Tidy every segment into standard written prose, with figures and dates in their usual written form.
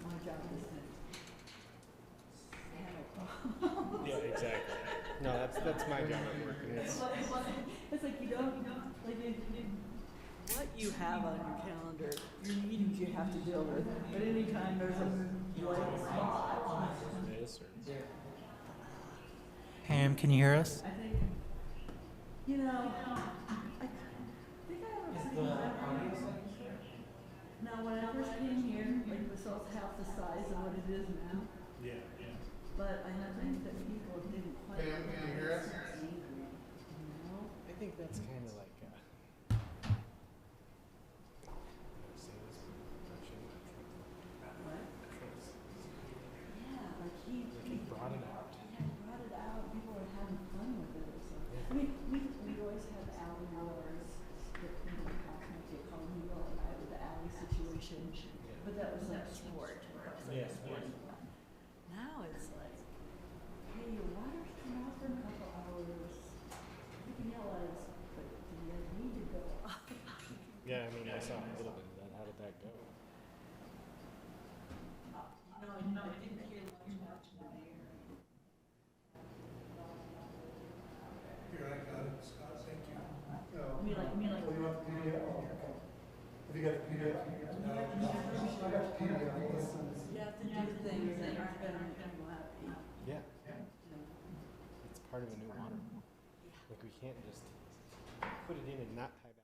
my job is to handle problems. Yeah, exactly. No, that's my job at work, and it's It's like you don't, like what you have on your calendar, your meetings you have to deal with, but anytime there's a blank spot. this or Pam, can you hear us? I think, you know, I think I have a pretty good. Now, when I first came here, like Basalt's half the size of what it is now. yeah. But I think that people didn't quite. Pam, can you hear us? I think that's kind of like Yeah, like he brought it out. brought it out. People were having fun with it. So. I mean, we always had alley wars. They called me Will and I with the alley situation. But that was like sport. That was like a sport. Now it's like, hey, your water's come out for a couple hours. You can yell at us, but do you need to go? Yeah, I mean, I saw a little bit of that. How did that go? No, I didn't hear much in the air. Here, I got it, Scott, thank you. I mean, like. Oh, you want the PDF? Oh, okay. Have you got the PDF? No, I got the PDF. You have to do things that aren't gonna make people happy. Yeah. It's part of a new water. Like we can't just put it in and not tie back.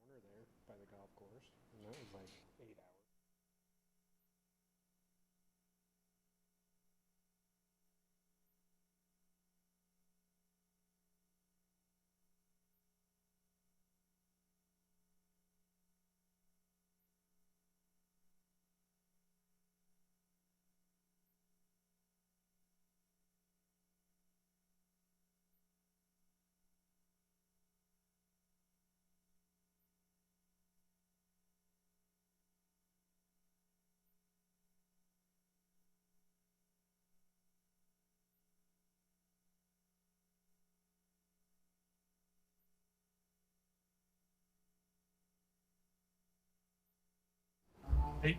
Corner there by the golf course, and that was like 8 hours.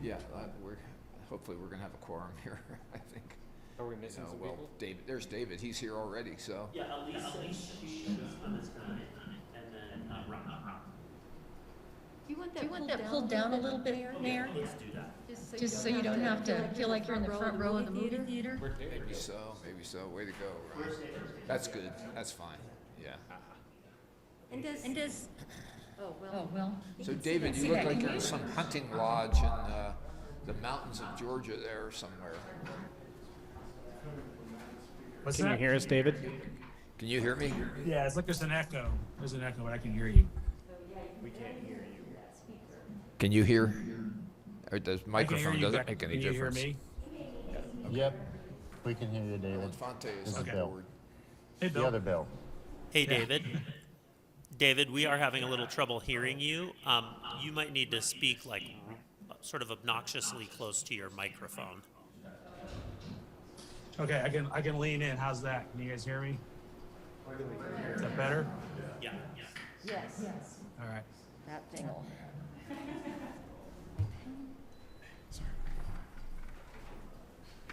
Yeah, hopefully we're gonna have a quorum here, I think. Are we missing some Well, people? David, there's David, he's here already, so. Yeah, Elise said she was on this time, and then Ron. Do you want that pulled down a little bit, Mayor? Let's do that. Just so you don't have to feel like you're in the front row of the movie theater? Where'd David Maybe go? so, way to go, Ron. That's good, that's fine, yeah. And does, oh, well. So David, you look like you're in some hunting lodge in the mountains of Georgia there somewhere. What's Can that? you hear us, David? Can you hear me? Yeah, it's like there's an echo. There's an echo, but I can hear you. We can't hear you. Can you hear? Or does I can hear microphone you. doesn't make any Can you hear difference? me? Yep, we can hear you, David. Infante is This on is Bill. board. Hey, The Bill. other Bill. Hey, David. David, we are having a little trouble hearing you. You might need to speak like sort of obnoxiously close to your microphone. Okay, I can lean in. How's that? Can you guys hear me? Is that better? Yeah. Yes, All right. that thing will.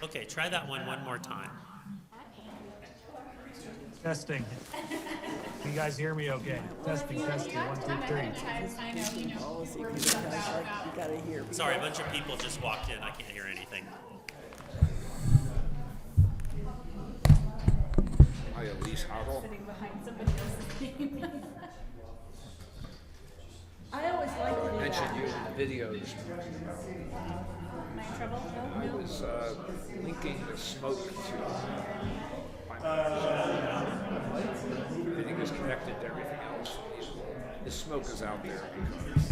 Okay, try that one more time. Testing. Can you guys hear me okay? Testing, 1, 2, 3. Policy, because like, you gotta hear. Sorry, a bunch of people just walked in. I can't hear anything. Hi, Elise Howell. Sitting behind somebody else's game. I always like to do Mentioned that. you in the videos. Am I in trouble? I was linking the smoke to everything is connected to everything else. The smoke is out there because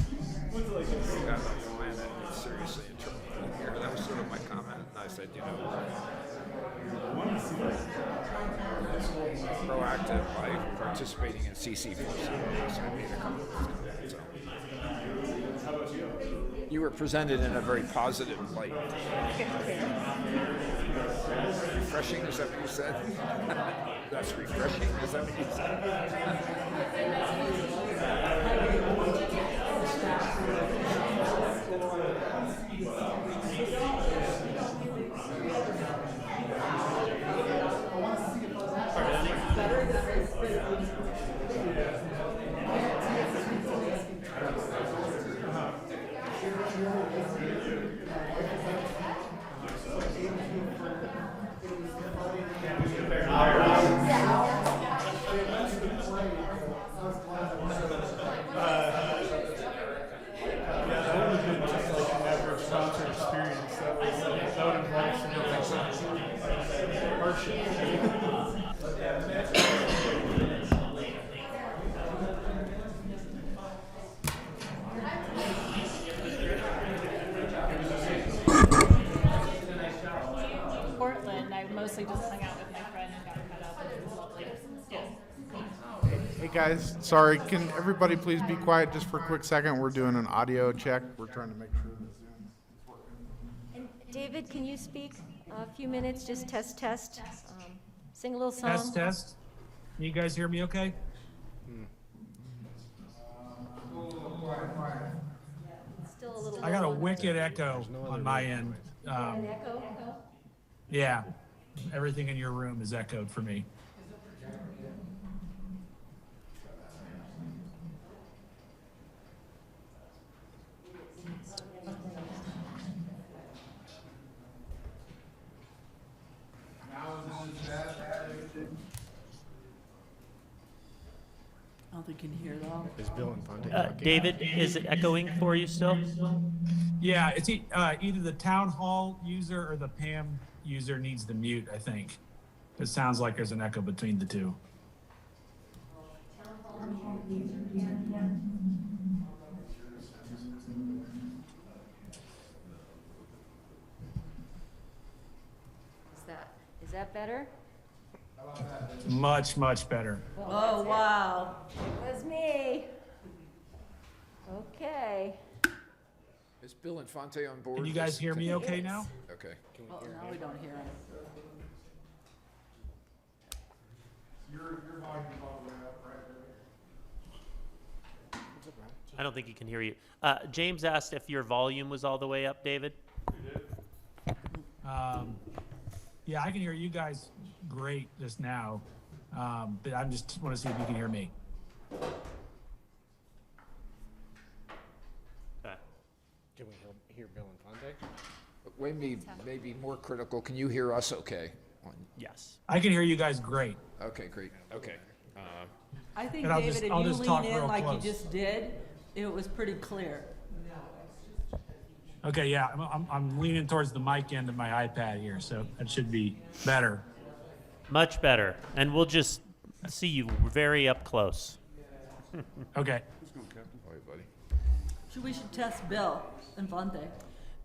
we got the planet is seriously in trouble here. That was sort of my comment. And I said, you know, proactive by participating in CC. So I made a couple of things. You were presented in a very positive light. Refreshing, is that what you said? That's refreshing, is that what you said? Portland, I mostly just hung out with my friend and got cut up, and it was lovely. Yeah. Hey guys, sorry, can everybody please be quiet just for a quick second? We're doing an audio check. We're trying to make sure the Zoom is working. And David, can you speak a few minutes, just test? Sing a little song? Test. Can you guys hear me okay? Still a little. I got a low on the- wicked echo on my end. An echo? Yeah, everything in your room is echoed for me. I don't think you can hear though. Is Bill and Fonte talking? David, is it echoing for you still? Yeah, it's either the town hall user or the Pam user needs to mute, I think. It sounds like there's an echo between the two. Is that better? Much, much better. Oh, wow. It was me. Okay. Is Bill and Fonte on board? Can you guys hear me okay now? Okay. Oh, now we don't hear him. Your volume is all the way up, right? I don't think he can hear you. James asked if your volume was all the way up, David. Yeah, I can hear you guys great just now, but I just want to see if you can hear me. Okay. Can we hear Bill and Fonte? Maybe more critical, can you hear us okay? Yes. I can hear you guys great. Okay, great, okay. I think, And I'll David, just- if I'll you just lean talk in real like close. you just did, it was pretty clear. Okay, yeah, I'm leaning towards the mic end of my iPad here, so that should be better. Much better. And we'll just see you very up close. Okay. All right, buddy. We should test Bill and Fonte.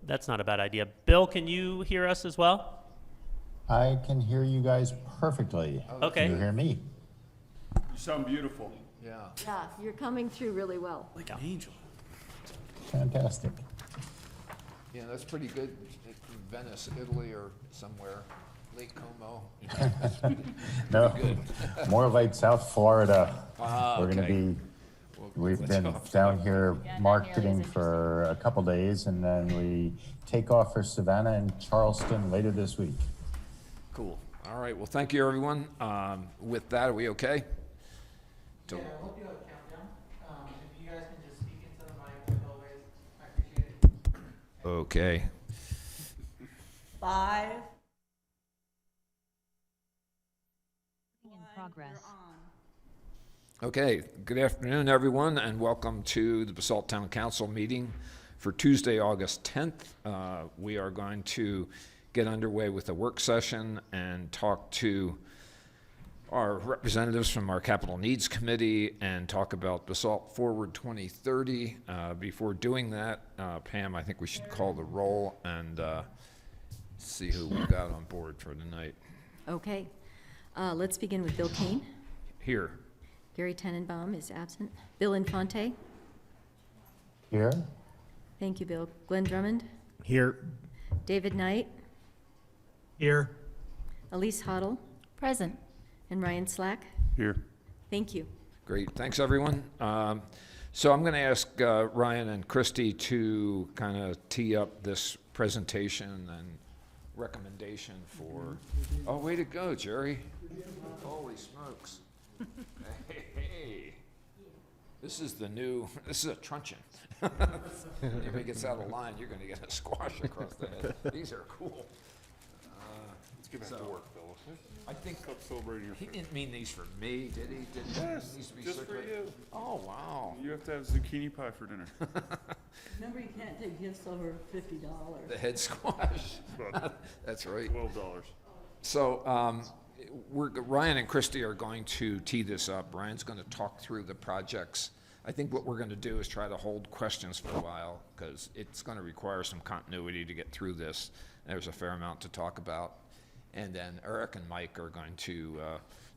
That's not a bad idea. Bill, can you hear us as well? I can hear you guys perfectly. Okay. Can you hear me? You sound beautiful. Yeah. Yeah, you're coming through really well. Like an angel. Fantastic. Yeah, that's pretty good. Venice, Italy, or somewhere. Lake Como. No, more like South Florida. Ah, We're going to okay. be, we've let's been go. down here Yeah, down marketing here is for a couple days, and then we take off for Savannah and Charleston later this week. Cool. All right, well, thank you, everyone. With that, are we okay? Yeah, I hope you have a countdown. If you guys can just speak into the mic as always, I appreciate it. Okay. 5. In progress. Okay, good afternoon, everyone, and welcome to the Basalt Town Council meeting for Tuesday, August 10th. We are going to get underway with a work session and talk to our representatives from our Capital Needs Committee and talk about Basalt Forward 2030. Before doing that, Pam, I think we should call the roll and see who we got on board for tonight. Okay. Let's begin with Bill Kane. Here. Gary Tenenbaum is absent. Bill Infante. Here? Thank you, Bill. Glenn Drummond. Here. David Knight. Here. Elise Hoddle. Present. And Ryan Slack. Here. Thank you. Great, thanks everyone. So I'm going to ask Ryan and Christy to kind of tee up this presentation and recommendation for, oh, way to go, Jerry. Holy smokes. Hey. This is a truncheon. Anybody gets out of line, you're going to get a squash across the head. These are cool. Let's get back to work, fellas. I think Stop celebrating your he food. didn't mean these for me, did he? Yes, These to be just for circulated? you. Oh, wow. You have to have zucchini pie for dinner. Remember, you can't take gifts over $50. The head squash. That's right. $12. So Ryan and Christy are going to tee this up. Ryan's going to talk through the projects. I think what we're going to do is try to hold questions for a while because it's going to require some continuity to get through this. There's a fair amount to talk about. And then Eric and Mike are going to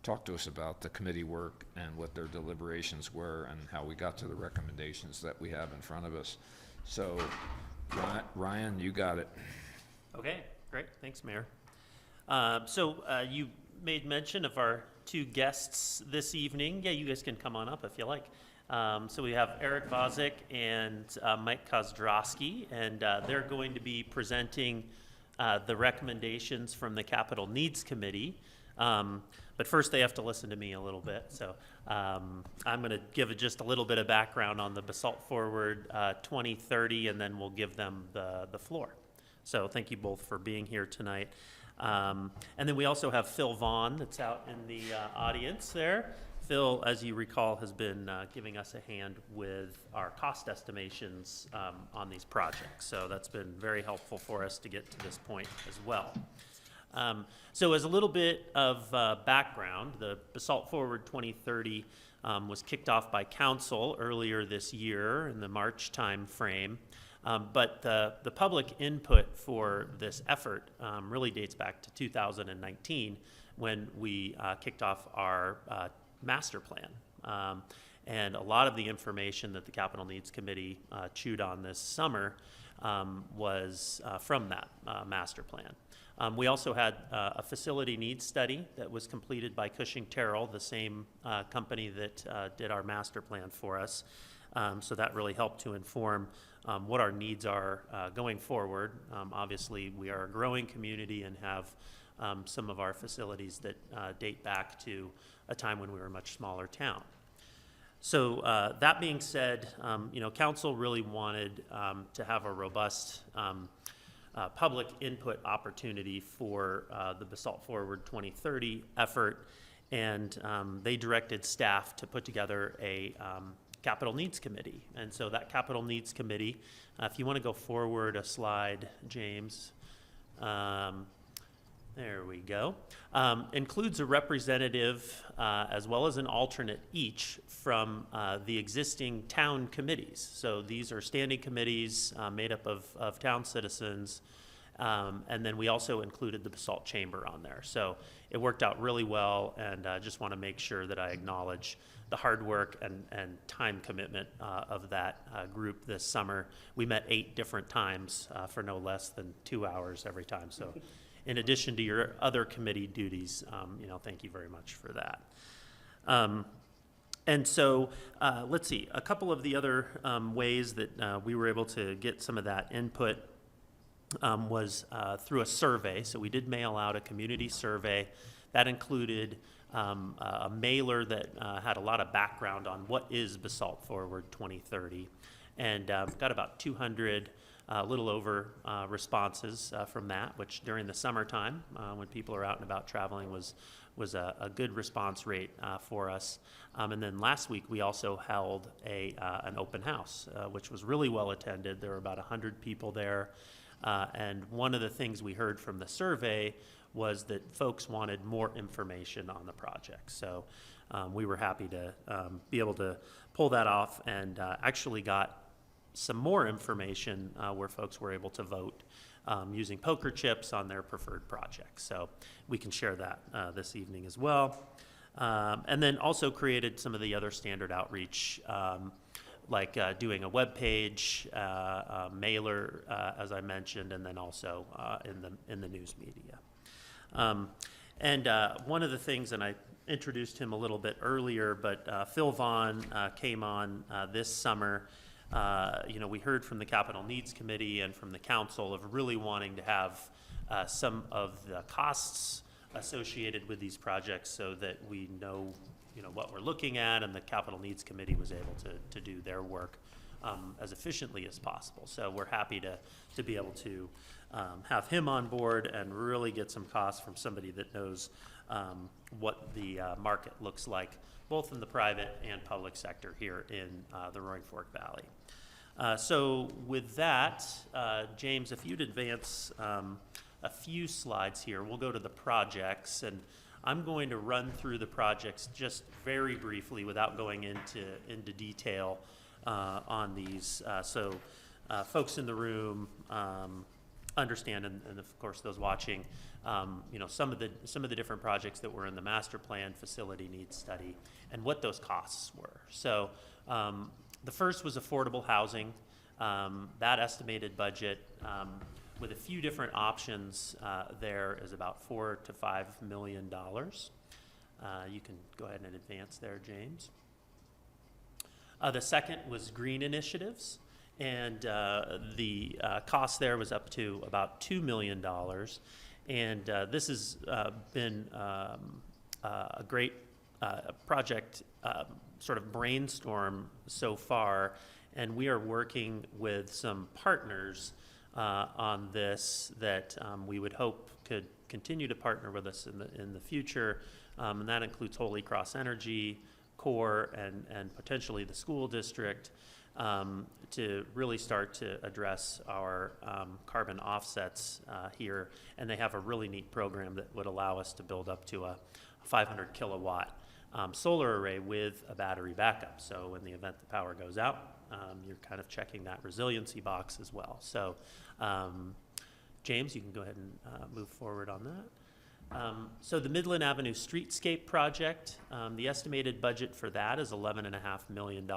talk to us about the committee work and what their deliberations were and how we got to the recommendations that we have in front of us. So Ryan, you got it. Okay, great. Thanks, Mayor. You made mention of our two guests this evening. Yeah, you guys can come on up if you like. So we have Eric Vozick and Mike Kozdraski, and they're going to be presenting the recommendations from the Capital Needs Committee. But first they have to listen to me a little bit. So I'm going to give just a little bit of background on the Basalt Forward 2030, and then we'll give them the floor. So thank you both for being here tonight. And then we also have Phil Vaughn that's out in the audience there. Phil, as you recall, has been giving us a hand with our cost estimations on these projects. So that's been very helpful for us to get to this point as well. So as a little bit of background, the Basalt Forward 2030 was kicked off by council earlier this year in the March time frame. But the public input for this effort really dates back to 2019 when we kicked off our master plan. And a lot of the information that the Capital Needs Committee chewed on this summer was from that master plan. We also had a facility needs study that was completed by Cushing Terrell, the same company that did our master plan for us. So that really helped to inform what our needs are going forward. Obviously, we are a growing community and have some of our facilities that date back to a time when we were a much smaller town. So that being said, council really wanted to have a robust public input opportunity for the Basalt Forward 2030 effort, and they directed staff to put together a Capital Needs Committee. And so that Capital Needs Committee, if you want to go forward a slide, James, there we go, includes a representative as well as an alternate each from the existing town committees. So these are standing committees made up of town citizens, and then we also included the Basalt Chamber on there. So it worked out really well, and I just want to make sure that I acknowledge the hard work and time commitment of that group this summer. We met 8 different times for no less than 2 hours every time. So in addition to your other committee duties, thank you very much for that. And so let's see, a couple of the other ways that we were able to get some of that input was through a survey. So we did mail out a community survey that included a mailer that had a lot of background on what is Basalt Forward 2030, and got about 200, a little over responses from that, which during the summertime, when people are out and about traveling, was a good response rate for us. And then last week we also held an open house, which was really well attended. There were about 100 people there. And one of the things we heard from the survey was that folks wanted more information on the project. So we were happy to be able to pull that off, and actually got some more information where folks were able to vote using poker chips on their preferred projects. So we can share that this evening as well. And then also created some of the other standard outreach, like doing a web page, mailer, as I mentioned, and then also in the news media. And one of the things, and I introduced him a little bit earlier, but Phil Vaughn came on this summer. We heard from the Capital Needs Committee and from the council of really wanting to have some of the costs associated with these projects so that we know, what we're looking at, and the Capital Needs Committee was able to do their work as efficiently as possible. So we're happy to be able to have him on board and really get some costs from somebody that knows what the market looks like, both in the private and public sector here in the Roaring Fork Valley. So with that, James, if you'd advance a few slides here, we'll go to the projects, and I'm going to run through the projects just very briefly without going into detail on these, so folks in the room understand, and of course those watching, some of the different projects that were in the master plan facility needs study and what those costs were. So the first was affordable housing. That estimated budget with a few different options there is about $4 to $5 million. You can go ahead and advance there, James. The second was green initiatives, and the cost there was up to about $2 million. And this has been a great project sort of brainstorm so far, and we are working with some partners on this that we would hope could continue to partner with us in the future, and that includes Holy Cross Energy, CORE, and potentially the school district, to really start to address our carbon offsets here. And they have a really neat program that would allow us to build up to a 500 kilowatt solar array with a battery backup. So in the event the power goes out, you're kind of checking that resiliency box as well. So James, you can go ahead and move forward on that. So the Midland Avenue Streetscape project, the estimated budget for that is $11.5 million.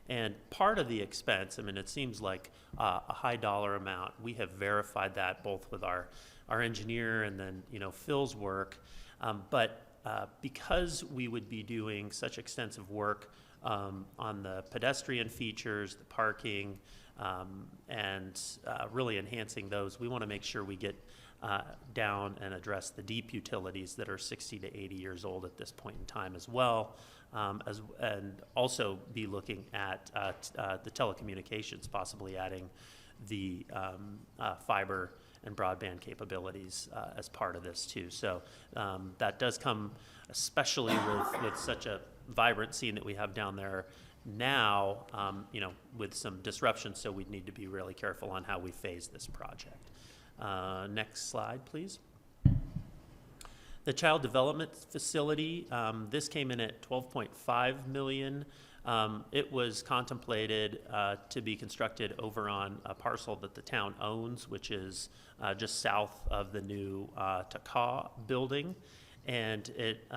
And part of the expense, it seems like a high dollar amount. We have verified that both with our engineer and then, Phil's work. But because we would be doing such extensive work on the pedestrian features, the parking, and really enhancing those, we want to make sure we get down and address the deep utilities that are 60 to 80 years old at this point in time as well, and also be looking at the telecommunications, possibly adding the fiber and broadband capabilities as part of this too. So that does come especially with such a vibrant scene that we have down there now, with some disruption, so we'd need to be really careful on how we phase this project. Next slide, please. The Child Development Facility, this came in at $12.5 million. It was contemplated to be constructed over on a parcel that the town owns, which is just south of the new Takaw building. And it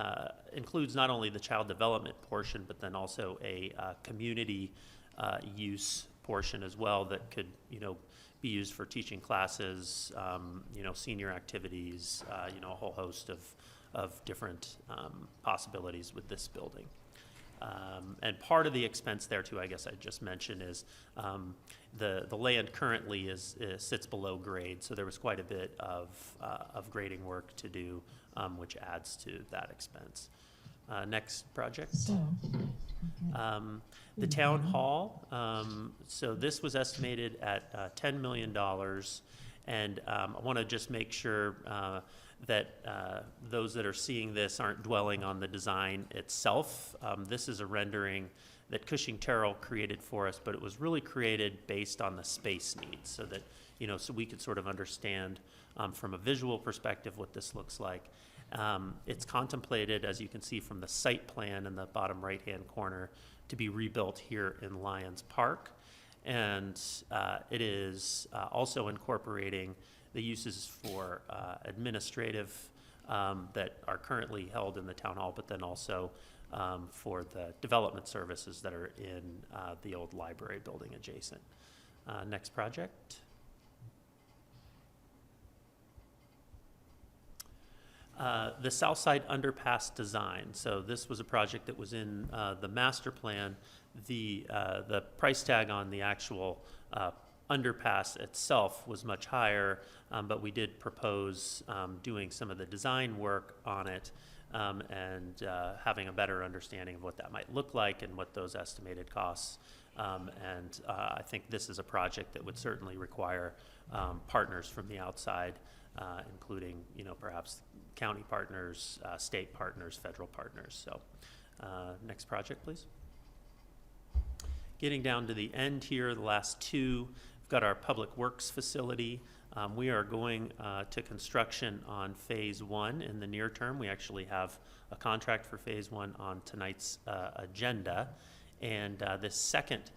includes not only the child development portion, but then also a community use portion as well that could, be used for teaching classes, senior activities, a whole host of different possibilities with this building. And part of the expense there too, I guess I just mentioned, is the land currently sits below grade, so there was quite a bit of grading work to do, which adds to that expense. Next project. The town hall, so this was estimated at $10 million, and I want to just make sure that those that are seeing this aren't dwelling on the design itself. This is a rendering that Cushing Terrell created for us, but it was really created based on the space needs, so that, so we could sort of understand from a visual perspective what this looks like. It's contemplated, as you can see from the site plan in the bottom right-hand corner, to be rebuilt here in Lions Park. And it is also incorporating the uses for administrative that are currently held in the town hall, but then also for the development services that are in the old library building adjacent. Next project. The Southside Underpass design. So this was a project that was in the master plan. The price tag on the actual underpass itself was much higher, but we did propose doing some of the design work on it and having a better understanding of what that might look like and what those estimated costs. I think this is a project that would certainly require partners from the outside, including, perhaps county partners, state partners, federal partners. So next project, please. Getting down to the end here, the last two, we've got our public works facility. We are going to construction on phase 1 in the near term. We actually have a contract for phase 1 on tonight's agenda. And this second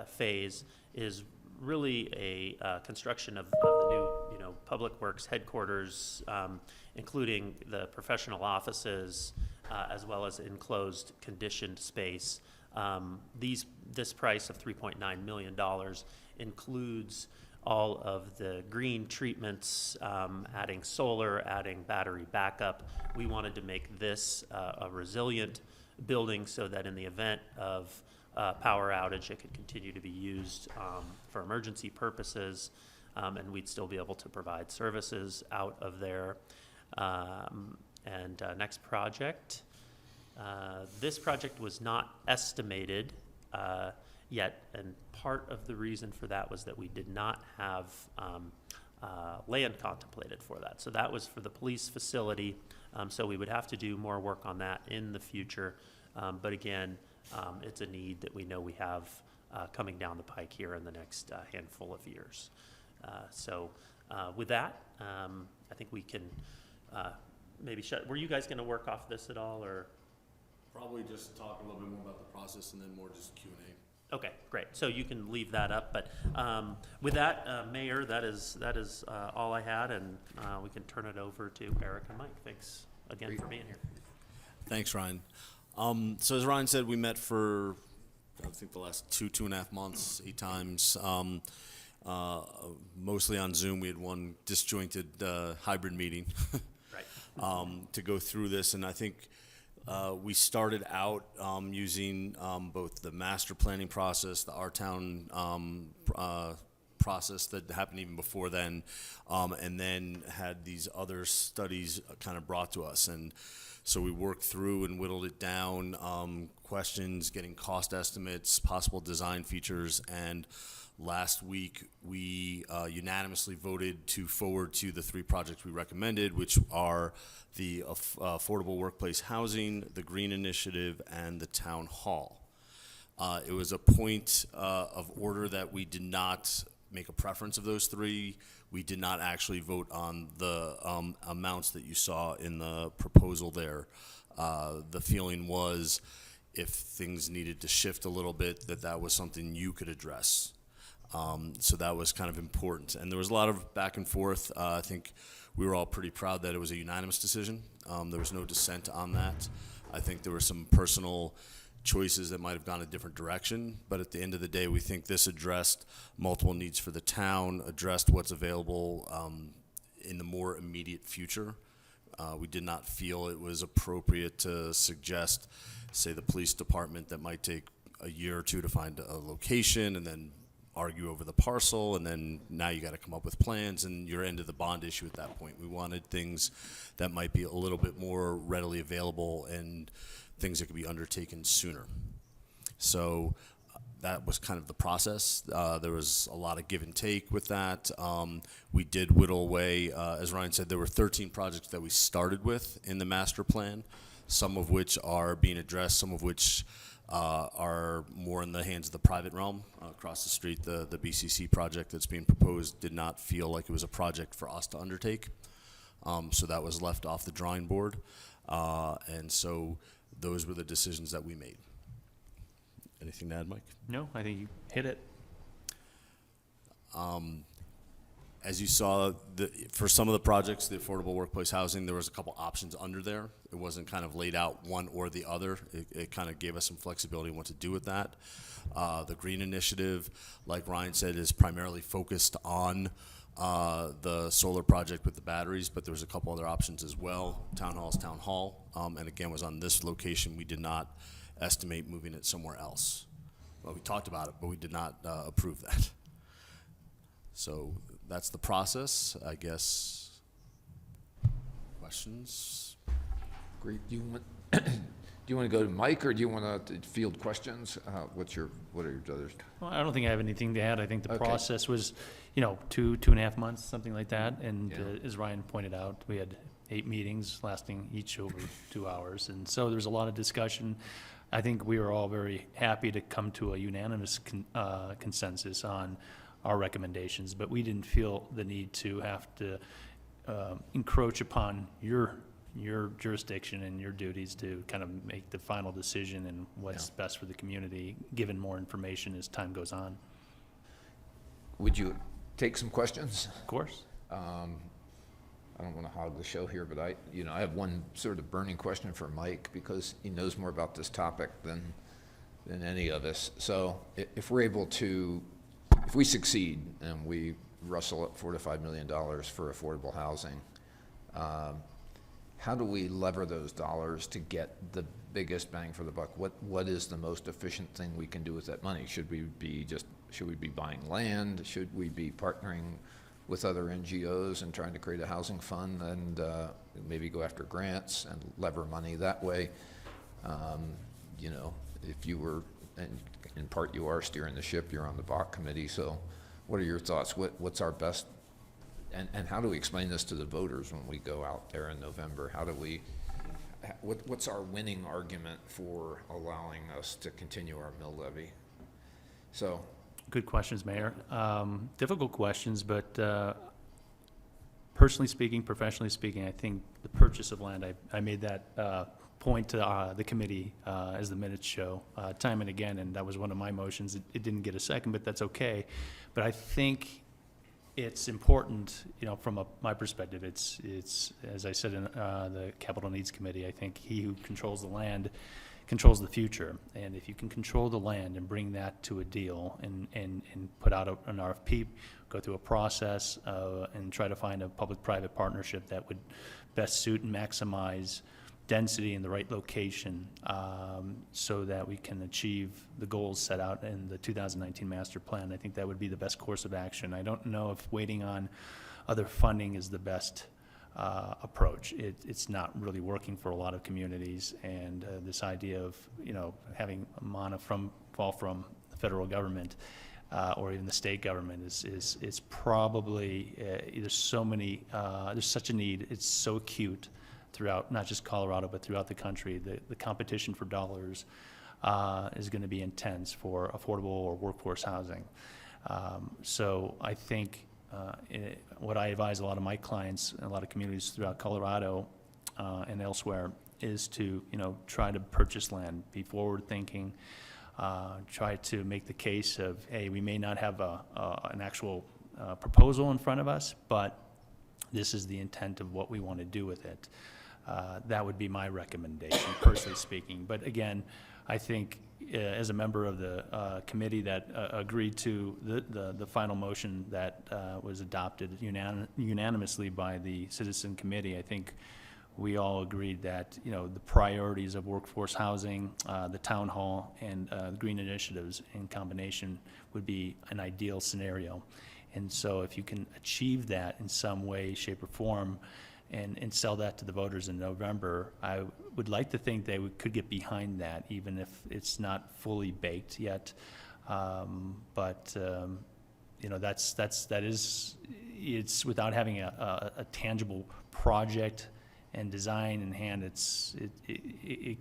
phase is really a construction of the new, public works headquarters, including the professional offices, as well as enclosed conditioned space. This price of $3.9 million includes all of the green treatments, adding solar, adding battery backup. We wanted to make this a resilient building so that in the event of power outage, it could continue to be used for emergency purposes, and we'd still be able to provide services out of there. Next project. This project was not estimated yet, and part of the reason for that was that we did not have land contemplated for that. So that was for the police facility, so we would have to do more work on that in the future. But again, it's a need that we know we have coming down the pike here in the next handful of years. With that, I think we can maybe shut. Were you guys going to work off this at all, or? Probably just talk a little bit more about the process and then more just Q&A. Okay, great. So you can leave that up. But with that, Mayor, that is all I had, and we can turn it over to Eric and Mike. Thanks again for being here. Thanks, Ryan. So as Ryan said, we met for, I think, the last 2.5 months, 8 times, mostly on Zoom. We had one disjointed hybrid meeting Right. To go through this, and I think we started out using both the master planning process, the Our Town process that happened even before then, and then had these other studies kind of brought to us. And so we worked through and whittled it down, questions, getting cost estimates, possible design features, and last week we unanimously voted to forward to the 3 projects we recommended, which are the affordable workplace housing, the green initiative, and the town hall. It was a point of order that we did not make a preference of those 3. We did not actually vote on the amounts that you saw in the proposal there. The feeling was if things needed to shift a little bit, that was something you could address. So that was kind of important. And there was a lot of back and forth. I think we were all pretty proud that it was a unanimous decision. There was no dissent on that. I think there were some personal choices that might have gone a different direction, but at the end of the day, we think this addressed multiple needs for the town, addressed what's available in the more immediate future. We did not feel it was appropriate to suggest, say, the police department that might take a year or 2 to find a location and then argue over the parcel, and then now you got to come up with plans and you're into the bond issue at that point. We wanted things that might be a little bit more readily available and things that could be undertaken sooner. So that was kind of the process. There was a lot of give and take with that. We did whittle away, as Ryan said, there were 13 projects that we started with in the master plan, some of which are being addressed, some of which are more in the hands of the private realm. Across the street, the BCC project that's being proposed did not feel like it was a project for us to undertake. So that was left off the drawing board. And so those were the decisions that we made. Anything to add, Mike? No, I think you hit it. As you saw, for some of the projects, the affordable workplace housing, there was a couple options under there. It wasn't kind of laid out one or the other. It kind of gave us some flexibility on what to do with that. The green initiative, like Ryan said, is primarily focused on the solar project with the batteries, but there was a couple other options as well. Town hall's town hall, and again, was on this location. We did not estimate moving it somewhere else. Well, we talked about it, but we did not approve that. So that's the process, I guess. Questions? Great. Do you want to go to Mike, or do you want to field questions? What are your others? Well, I don't think I have anything to add. I think the Okay. process was, 2.5 months, something like that. And Yeah. as Ryan pointed out, we had 8 meetings lasting each over 2 hours. And so there was a lot of discussion. I think we were all very happy to come to a unanimous consensus on our recommendations, but we didn't feel the need to have to encroach upon your jurisdiction and your duties to kind of make the final decision and what's best for the community, given more information as time goes on. Would you take some questions? Of course. I don't want to hog the show here, but I have one sort of burning question for Mike, because he knows more about this topic than any of us. So if we succeed and we rustle up $4 to $5 million for affordable housing, how do we lever those dollars to get the biggest bang for the buck? What is the most efficient thing we can do with that money? Should we be buying land? Should we be partnering with other NGOs and trying to create a housing fund and maybe go after grants and lever money that way? If you were, and in part you are steering the ship, you're on the BOC committee, so what are your thoughts? What's our best, and how do we explain this to the voters when we go out there in November? What's our winning argument for allowing us to continue our mill levy? So. Good questions, Mayor. Difficult questions, but personally speaking, professionally speaking, I think the purchase of land, I made that point to the committee as the minutes show time and again, and that was one of my motions. It didn't get a second, but that's okay. But I think it's important, from my perspective, it's as I said in the Capital Needs Committee, I think he who controls the land controls the future. And if you can control the land and bring that to a deal and put out an RFP, go through a process and try to find a public-private partnership that would best suit and maximize density in the right location so that we can achieve the goals set out in the 2019 master plan, I think that would be the best course of action. I don't know if waiting on other funding is the best approach. It's not really working for a lot of communities, and this idea of having mana fall from the federal government or even the state government is probably there's such a need. It's so acute throughout not just Colorado but throughout the country. The competition for dollars is going to be intense for affordable or workforce housing. So I think what I advise a lot of my clients and a lot of communities throughout Colorado and elsewhere is to try to purchase land, be forward thinking, try to make the case of, hey, we may not have an actual proposal in front of us, but this is the intent of what we want to do with it. That would be my recommendation, personally speaking. But again, I think as a member of the committee that agreed to the final motion that was adopted unanimously by the Citizen Committee, I think we all agreed that the priorities of workforce housing, the town hall, and the green initiatives in combination would be an ideal scenario. And so if you can achieve that in some way, shape, or form, and sell that to the voters in November, I would like to think they could get behind that, even if it's not fully baked yet. It's without having a tangible project and design in hand. It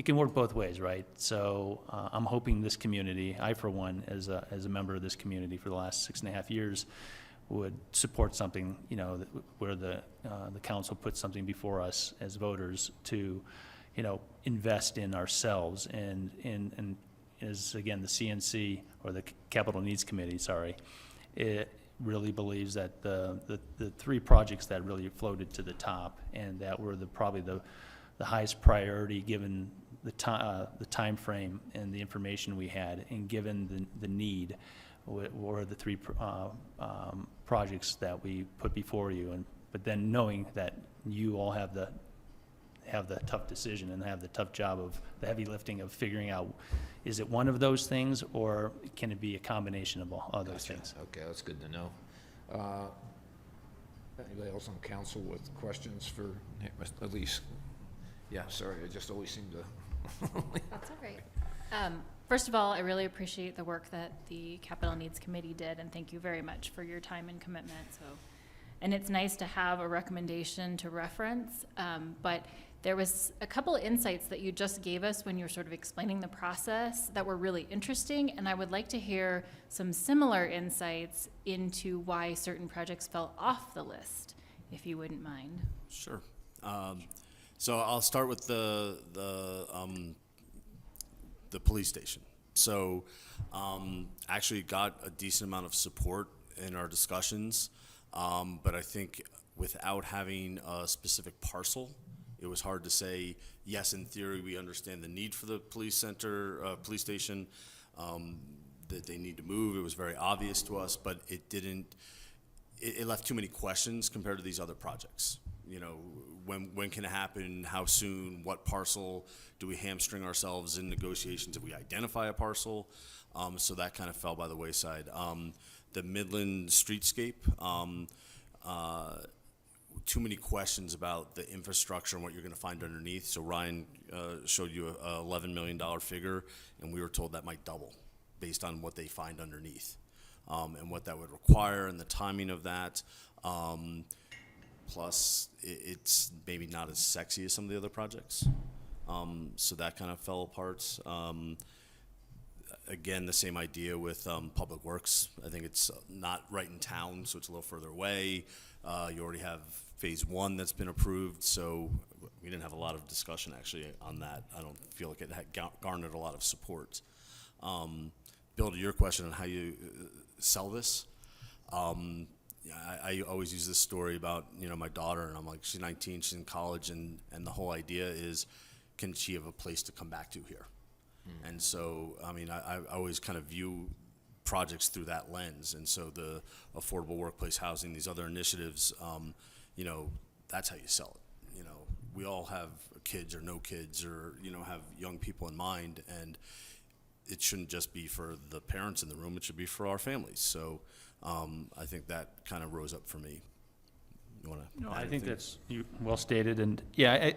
can work both ways, right? So I'm hoping this community, I for one, as a member of this community for the last 6.5 years, would support something, where the council puts something before us as voters to, invest in ourselves and is, again, the CNC, or the Capital Needs Committee, sorry, it really believes that the three projects that really floated to the top and that were probably the highest priority given the time frame and the information we had, and given the need, were the three projects that we put before you. But then knowing that you all have the tough decision and have the tough job of the heavy lifting of figuring out, is it one of those things, or can it be a combination of all those things? Okay, that's good to know. Anybody else on council with questions for Elise? Yeah, sorry, I just always seem to. That's all right. First of all, I really appreciate the work that the Capital Needs Committee did, and thank you very much for your time and commitment. And it's nice to have a recommendation to reference, but there was a couple of insights that you just gave us when you were sort of explaining the process that were really interesting, and I would like to hear some similar insights into why certain projects fell off the list, if you wouldn't mind. Sure. So I'll start with the police station. So actually got a decent amount of support in our discussions, but I think without having a specific parcel, it was hard to say, yes, in theory, we understand the need for the police station, that they need to move. It was very obvious to us, but it didn't, it left too many questions compared to these other projects. You know, when can it happen? How soon? What parcel? Do we hamstring ourselves in negotiations if we identify a parcel? So that kind of fell by the wayside. The Midland Streetscape, too many questions about the infrastructure and what you're going to find underneath. So Ryan showed you a $11 million figure, and we were told that might double based on what they find underneath, and what that would require and the timing of that. Plus, it's maybe not as sexy as some of the other projects. So that kind of fell apart. Again, the same idea with Public Works. I think it's not right in town, so it's a little further away. You already have phase 1 that's been approved, so we didn't have a lot of discussion actually on that. I don't feel like it had garnered a lot of support. Bill, to your question on how you sell this, I always use this story about, you know, my daughter, and I'm like, she's 19, she's in college, and the whole idea is, can she have a place to come back to here? And so, I mean, I always kind of view projects through that lens, and so the affordable workplace housing, these other initiatives, you know, that's how you sell it. You know, we all have kids or no kids, or, you know, have young people in mind, and it shouldn't just be for the parents in the room, it should be for our families. So I think that kind of rose up for me. You want to? No, I think that's well stated, and yeah,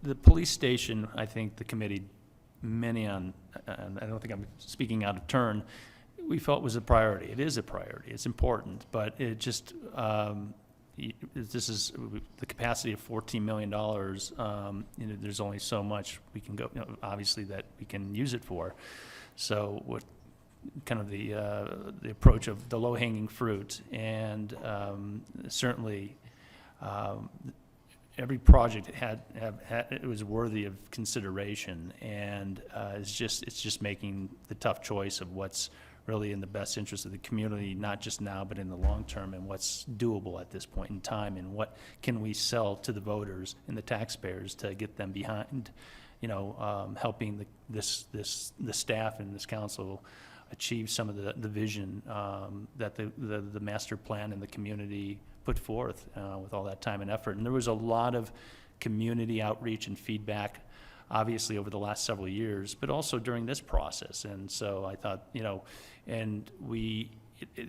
the police station, I think the committee, and I don't think I'm speaking out of turn, we felt was a priority. It is a priority. It's important, but it just, this is the capacity of $14 million. You know, there's only so much we can go, you know, obviously, that we can use it for. So what kind of the approach of the low-hanging fruit, and certainly every project it was worthy of consideration, and it's just making the tough choice of what's really in the best interest of the community, not just now, but in the long term, and what's doable at this point in time, and what can we sell to the voters and the taxpayers to get them behind, you know, helping the staff and this council achieve some of the vision that the master plan and the community put forth with all that time and effort. And there was a lot of community outreach and feedback, obviously, over the last several years, but also during this process. And so I thought, you know, and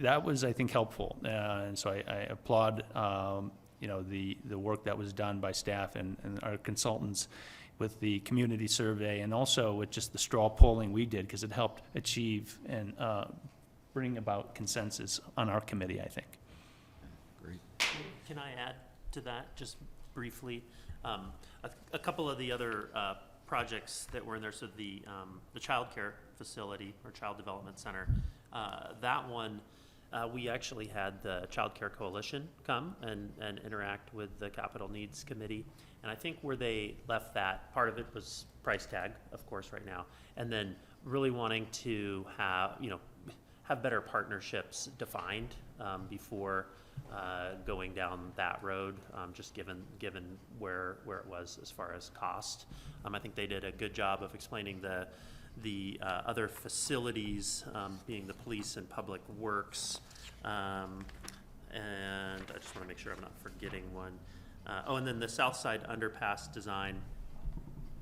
that was, I think, helpful. And so I applaud, you know, the work that was done by staff and our consultants with the community survey, and also with just the straw polling we did, because it helped achieve and bring about consensus on our committee, I think. Great. Can I add to that just briefly? A couple of the other projects that were in there, so the child care facility or child development center, that one, we actually had the Child Care Coalition come and interact with the Capital Needs Committee. And I think where they left that, part of it was price tag, of course, right now, and then really wanting to have, have better partnerships defined before going down that road, just given where it was as far as cost. I think they did a good job of explaining the other facilities, being the police and public works, and I just want to make sure I'm not forgetting one. And then the South Side Underpass design.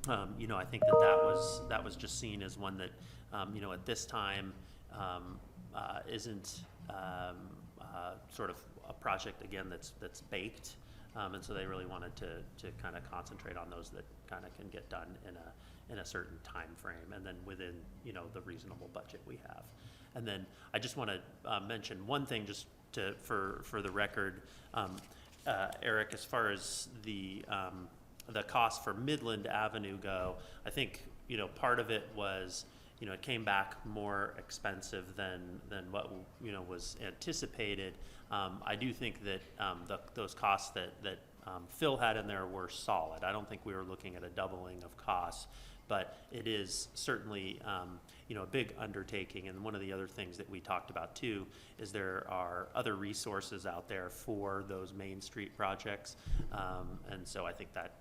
I think that was just seen as one that, at this time, isn't sort of a project again that's baked, and so they really wanted to kind of concentrate on those that kind of can get done in a certain time frame, and then within the reasonable budget we have. And then I just want to mention one thing just for the record, Eric, as far as the cost for Midland Avenue go, I think part of it was it came back more expensive than what was anticipated. I do think that those costs that Phil had in there were solid. I don't think we were looking at a doubling of costs, but it is certainly a big undertaking. And one of the other things that we talked about too is there are other resources out there for those Main Street projects, and so I think that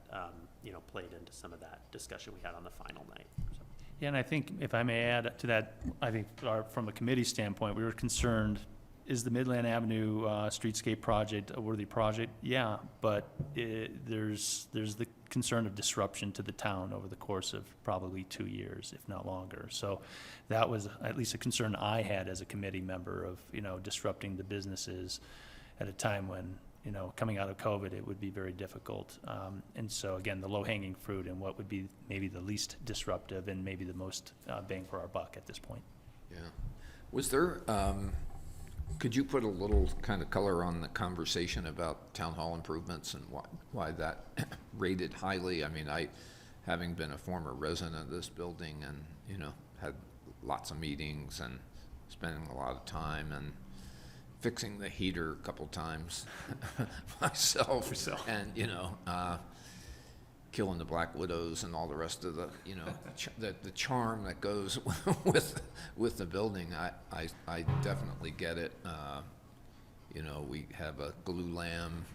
played into some of that discussion we had on the final night. So. Yeah, and I think if I may add to that, I think from a committee standpoint, we were concerned, is the Midland Avenue Streetscape project a worthy project? Yeah, but there's the concern of disruption to the town over the course of probably 2 years, if not longer. So that was at least a concern I had as a committee member of, disrupting the businesses at a time when, coming out of COVID, it would be very difficult. And so again, the low-hanging fruit and what would be maybe the least disruptive and maybe the most bang for our buck at this point. Yeah. Was there, could you put a little kind of color on the conversation about town hall improvements and why that rated highly? I mean, having been a former resident of this building and, had lots of meetings and spending a lot of time and fixing the heater a couple times myself. And, killing the black widows and all the rest of the, the charm that goes with the building. I definitely get it. We have a glue lamb,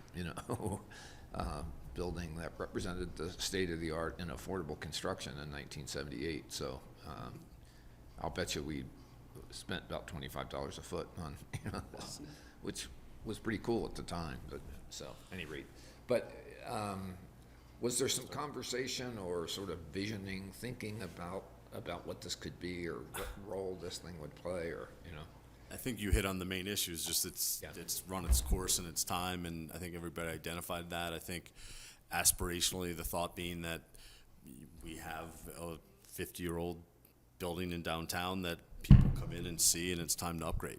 building that represented the state of the art in affordable construction in 1978. So I'll bet you we spent about $25 a foot on, this, which was pretty cool at the time. But so, at any rate, but. Was there some conversation or sort of visioning, thinking about what this could be or what role this thing would play, or I think you hit on the main issues. Just it's run its course in its time, and I think everybody identified that. I think aspirationally, the thought being that we have a 50-year-old building in downtown that people come in and see, and it's time to upgrade.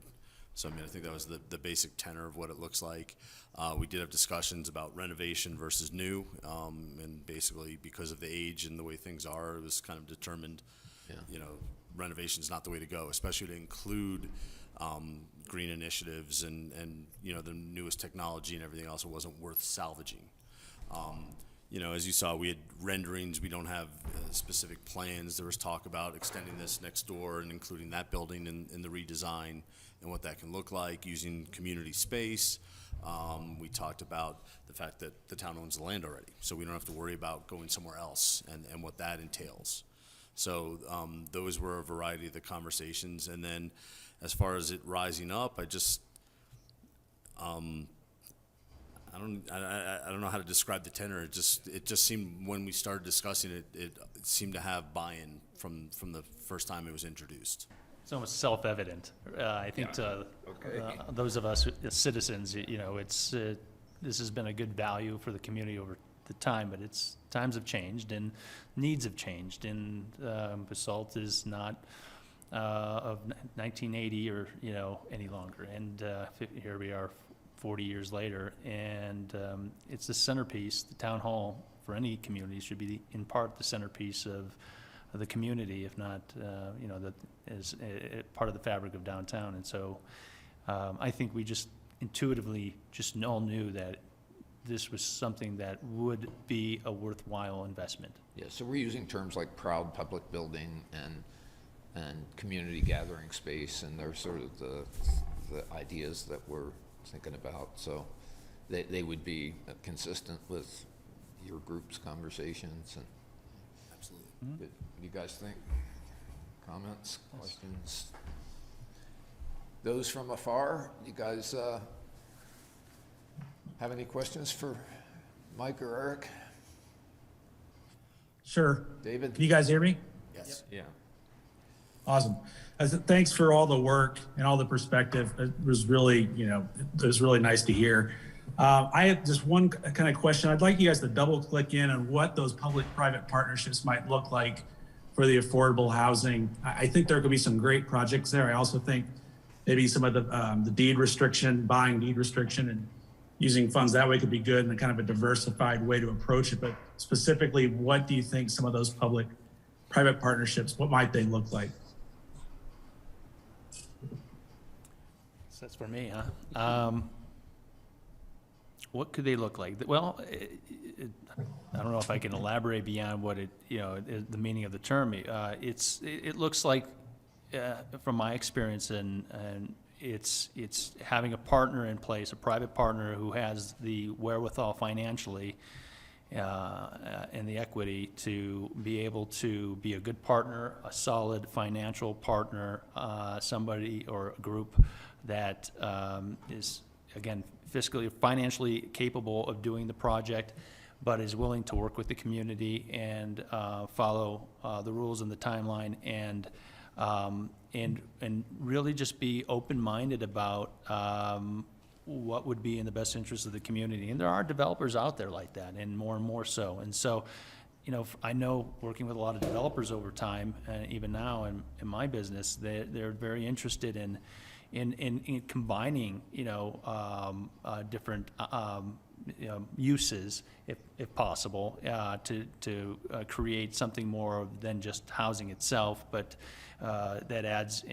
So, I think that was the basic tenor of what it looks like. We did have discussions about renovation versus new, and basically because of the age and the way things are, it was kind of determined, renovation is not the way to go, especially to include green initiatives and the newest technology and everything else. It wasn't worth salvaging. As you saw, we had renderings. We don't have specific plans. There was talk about extending this next door and including that building in the redesign and what that can look like using community space. We talked about the fact that the town owns the land already, so we don't have to worry about going somewhere else and what that entails. So those were a variety of the conversations. And then as far as it rising up, I don't know how to describe the tenor. It just seemed when we started discussing it, it seemed to have buy-in from the first time it was introduced. It's almost self-evident. I think to those of us as citizens, this has been a good value for the community over the time, but times have changed and needs have changed, and Basalt is not of 1980 or any longer. And here we are 40 years later, and it's the centerpiece. The town hall for any community should be in part the centerpiece of the community, if not, that is part of the fabric of downtown. And so I think we just intuitively just all knew that this was something that would be a worthwhile investment. Yeah, so we're using terms like proud public building and community gathering space, and they're sort of the ideas that we're thinking about. So they would be consistent with your group's conversations. And Absolutely. what do you guys think? Comments, questions? Those from afar, you guys have any questions for Mike or Eric? Sure. David? Can you guys hear me? Yes. Yeah. Awesome. Thanks for all the work and all the perspective. It was really, it was really nice to hear. I have just one kind of question. I'd like you guys to double click in on what those public-private partnerships might look like for the affordable housing. I think there could be some great projects there. I also think maybe some of the deed restriction, buying deed restriction, and using funds that way could be good and kind of a diversified way to approach it. But specifically, what do you think some of those public-private partnerships, what might they look like? So that's for me, huh? What could they look like? Well, I don't know if I can elaborate beyond what the meaning of the term. It looks like, from my experience, and it's having a partner in place, a private partner who has the wherewithal financially and the equity to be able to be a good partner, a solid financial partner, somebody or a group that is, again, fiscally, financially capable of doing the project, but is willing to work with the community and follow the rules and the timeline, and really just be open-minded about what would be in the best interest of the community. And there are developers out there like that, and more so. And so, I know working with a lot of developers over time, and even now in my business, they're very interested in combining, different uses, if possible, to create something more than just housing itself, but that adds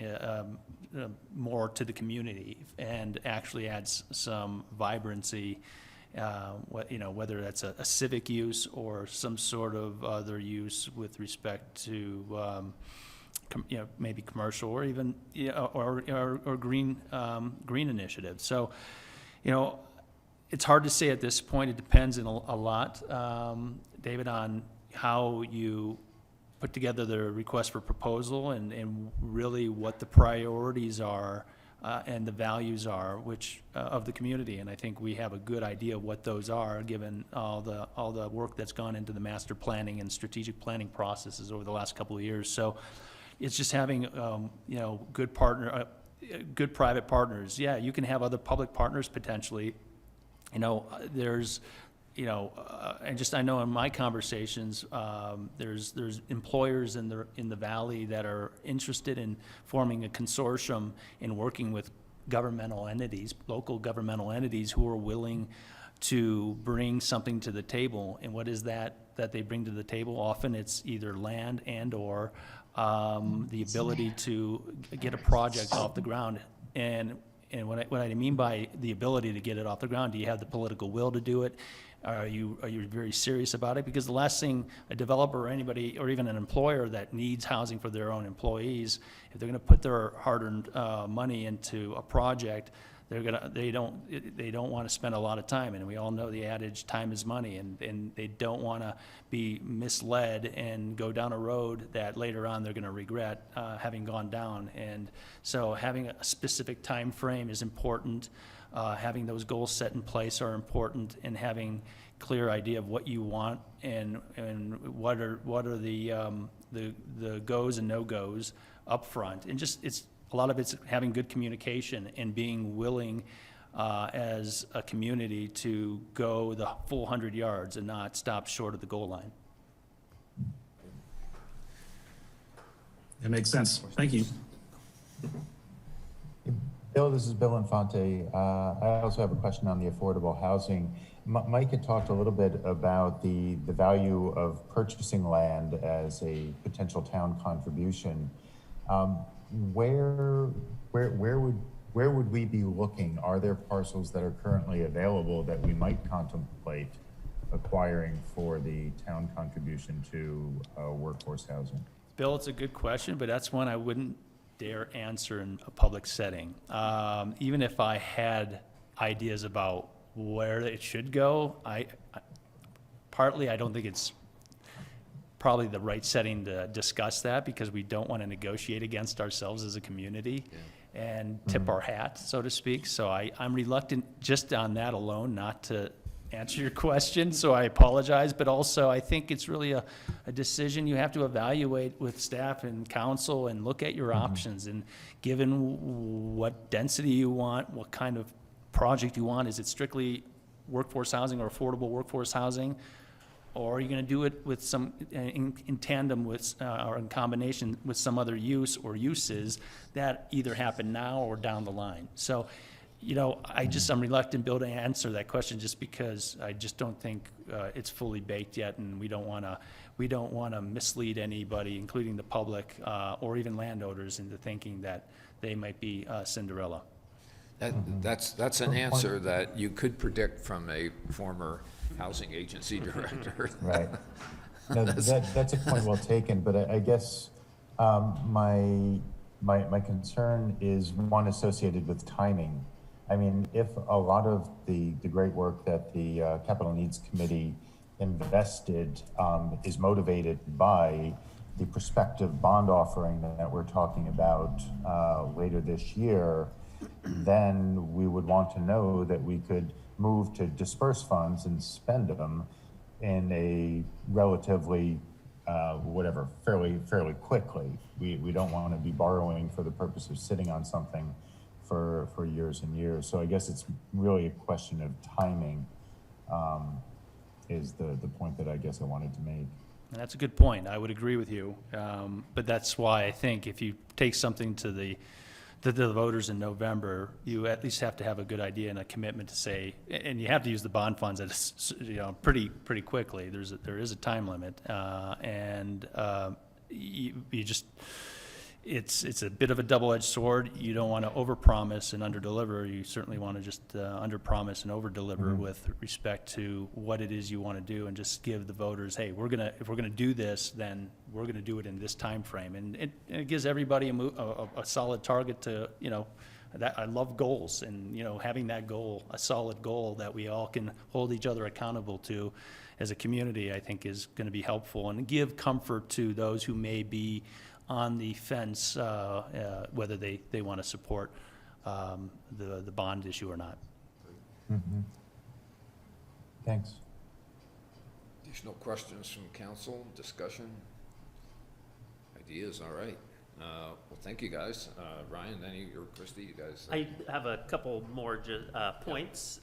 more to the community and actually adds some vibrancy, whether that's a civic use or some sort of other use with respect to maybe commercial or even or green initiatives. So, it's hard to say at this point. It depends a lot, David, on how you put together the request for proposal and really what the priorities are and the values are, which of the community. And I think we have a good idea of what those are, given all the work that's gone into the master planning and strategic planning processes over the last couple of years. So it's just having good private partners. Yeah, you can have other public partners potentially. There's, and just I know in my conversations, there's employers in the valley that are interested in forming a consortium and working with governmental entities, local governmental entities, who are willing to bring something to the table. And what is that they bring to the table? Often it's either land and or the ability to get a project off the ground. And what I mean by the ability to get it off the ground, do you have the political will to do it? Are you very serious about it? Because the last thing a developer or anybody, or even an employer that needs housing for their own employees, if they're going to put their hard-earned money into a project, they don't want to spend a lot of time. And we all know the adage, time is money, and they don't want to be misled and go down a road that later on they're going to regret having gone down. And so having a specific time frame is important. Having those goals set in place are important, and having clear idea of what you want and what are the goes and no-goes up front. And just a lot of it's having good communication and being willing as a community to go the full 100 yards and not stop short of the goal line. That makes sense. Thank you. Bill, this is Bill Infante. I also have a question on the affordable housing. Mike had talked a little bit about the value of purchasing land as a potential town contribution. Where would where would we be looking? Are there parcels that are currently available that we might contemplate acquiring for the town contribution to workforce housing? Bill, it's a good question, but that's one I wouldn't dare answer in a public setting. Even if I had ideas about where it should go, partly I don't think it's probably the right setting to discuss that, because we don't want to negotiate against ourselves as a community and tip our hat, so to speak. So I'm reluctant just on that alone not to answer your question, so I apologize. But also, I think it's really a decision you have to evaluate with staff and council and look at your options. And given what density you want, what kind of project you want, is it strictly workforce housing or affordable workforce housing? Or are you going to do it with some, in tandem with, or in combination with some other use or uses that either happen now or down the line? So, you know, I'm reluctant, Bill, to answer that question, just because I just don't think it's fully baked yet, and we don't want to mislead anybody, including the public or even landowners, into thinking that they might be Cinderella. That's an answer that you could predict from a former housing agency director. Right. No, that's a point well taken, but I guess my concern is one associated with timing. I mean, if a lot of the great work that the Capital Needs Committee invested is motivated by the prospective bond offering that we're talking about later this year, then we would want to know that we could move to disperse funds and spend them in a relatively, fairly quickly. We don't want to be borrowing for the purpose of sitting on something for years and years. So I guess it's really a question of timing, is the point that I guess I wanted to make. And that's a good point. I would agree with you. But that's why I think if you take something to the voters in November, you at least have to have a good idea and a commitment to say, and you have to use the bond funds at pretty quickly. There is a time limit, and you just, it's a bit of a double-edged sword. You don't want to overpromise and underdeliver. You certainly want to just underpromise and overdeliver with respect to what it is you want to do, and just give the voters, hey, if we're gonna do this, then we're gonna do it in this time frame, and it gives everybody a solid target to, that I love goals, and having that goal, a solid goal that we all can hold each other accountable to as a community, I think is going to be helpful, and give comfort to those who may be on the fence, whether they want to support the bond issue or not. Thanks. Additional questions from council, discussion, ideas? All right. Well, thank you guys. Ryan, any, or Christy, you guys? I have a couple more points.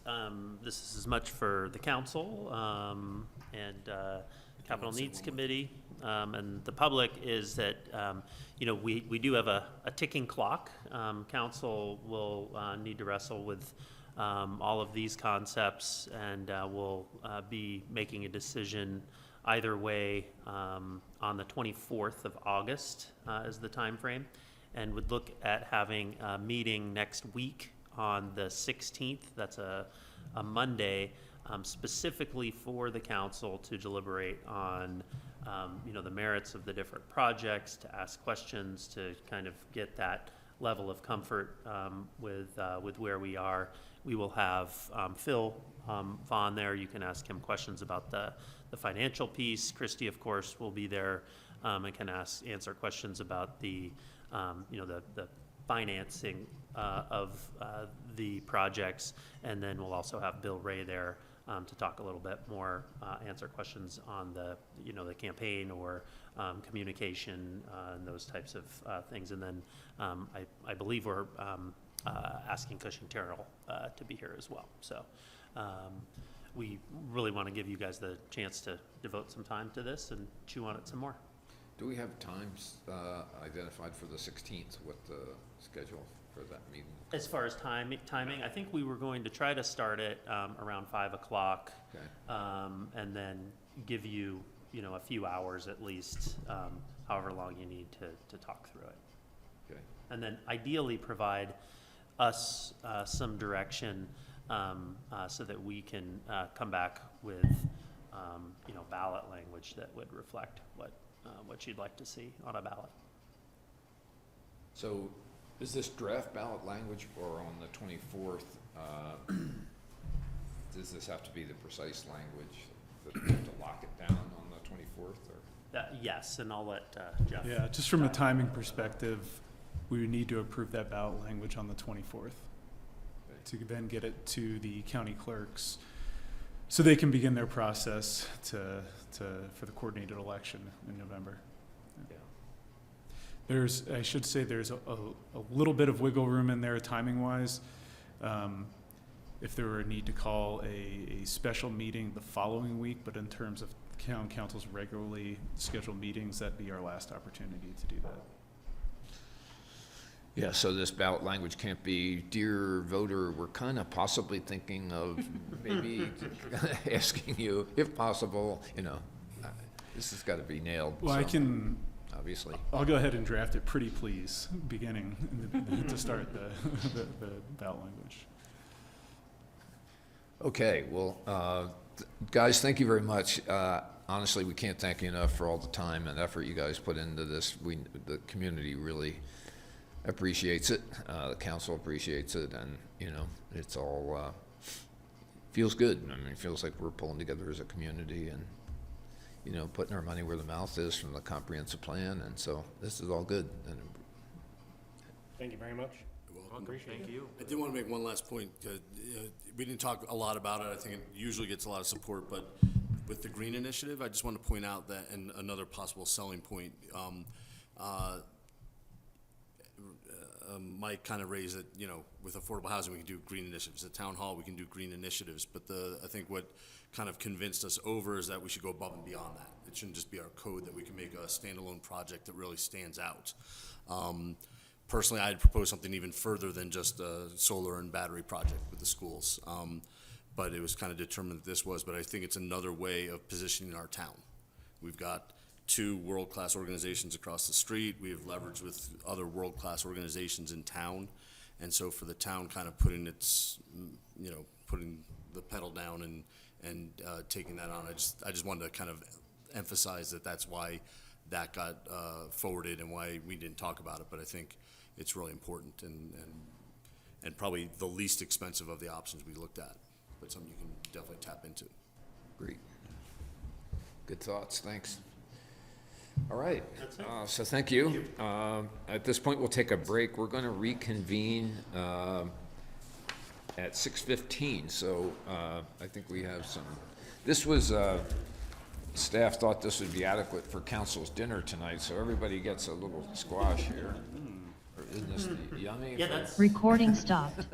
This is as much for the council and Capital Needs Committee and the public, is that we do have a ticking clock. Council will need to wrestle with all of these concepts, and we'll be making a decision either way on the 24th of August is the time frame, and would look at having a meeting next week on the 16th. That's a Monday, specifically for the council to deliberate on the merits of the different projects, to ask questions, to kind of get that level of comfort with where we are. We will have Phil Vaughn there. You can ask him questions about the financial piece. Christy, of course, will be there and can answer questions about the financing of the projects. And then we'll also have Bill Ray there to talk a little bit more, answer questions on the campaign or communication and those types of things. And then I believe we're asking Cushing Terrell to be here as well. So we really want to give you guys the chance to devote some time to this and chew on it some more. Do we have times identified for the 16th? What the schedule for that meeting? As far as timing, I think we were going to try to start it around 5 o'clock, Okay. and then give you, a few hours at least, however long you need to talk through it. Okay. And then ideally provide us some direction so that we can come back with, ballot language that would reflect what you'd like to see on a ballot. So is this draft ballot language or on the 24th? Does this have to be the precise language that we have to lock it down on the 24th? Or? Yes, and I'll let Jeff. Yeah, just from a timing perspective, we would need to approve that ballot language on the 24th to then get it to the county clerks so they can begin their process for the coordinated election in November. Yeah. I should say there's a little bit of wiggle room in there timing wise. If there were a need to call a special meeting the following week, but in terms of town council's regularly scheduled meetings, that'd be our last opportunity to do that. Yeah, so this ballot language can't be, dear voter, we're kind of possibly thinking of maybe asking you, if possible, this has got to be nailed. Well, so, obviously. I'll go ahead and draft it pretty please, beginning to start the ballot language. Okay, well, guys, thank you very much. Honestly, we can't thank you enough for all the time and effort you guys put into this. The community really appreciates it. The council appreciates it, and it's all feels good. I mean, it feels like we're pulling together as a community and putting our money where the mouth is from the comprehensive plan, and so this is all good. And Thank you very much. You're welcome. Appreciate it. I did want to make one last point. We didn't talk a lot about it. I think it usually gets a lot of support, but with the green initiative, I just want to point out that, and another possible selling point, Mike kind of raised that, with affordable housing, we can do green initiatives. At Town Hall, we can do green initiatives. But I think what kind of convinced us over is that we should go above and beyond that. It shouldn't just be our code, that we can make a standalone project that really stands out. Personally, I'd propose something even further than just a solar and battery project with the schools. But it was kind of determined that this was, but I think it's another way of positioning our town. We've got 2 world-class organizations across the street. We have leverage with other world-class organizations in town. And so for the town kind of putting putting the pedal down and taking that on, I just wanted to kind of emphasize that that's why that got forwarded and why we didn't talk about it. But I think it's really important and probably the least expensive of the options we looked at, but something you can definitely tap into. great. Good thoughts. Thanks. All right. So thank you. At this point, we'll take a break. We're going to reconvene at 6:15. So I think we have some. This was staff thought this would be adequate for council's dinner tonight, so everybody gets a little squash here. Or isn't this yummy? Yeah, that's. Recording stopped.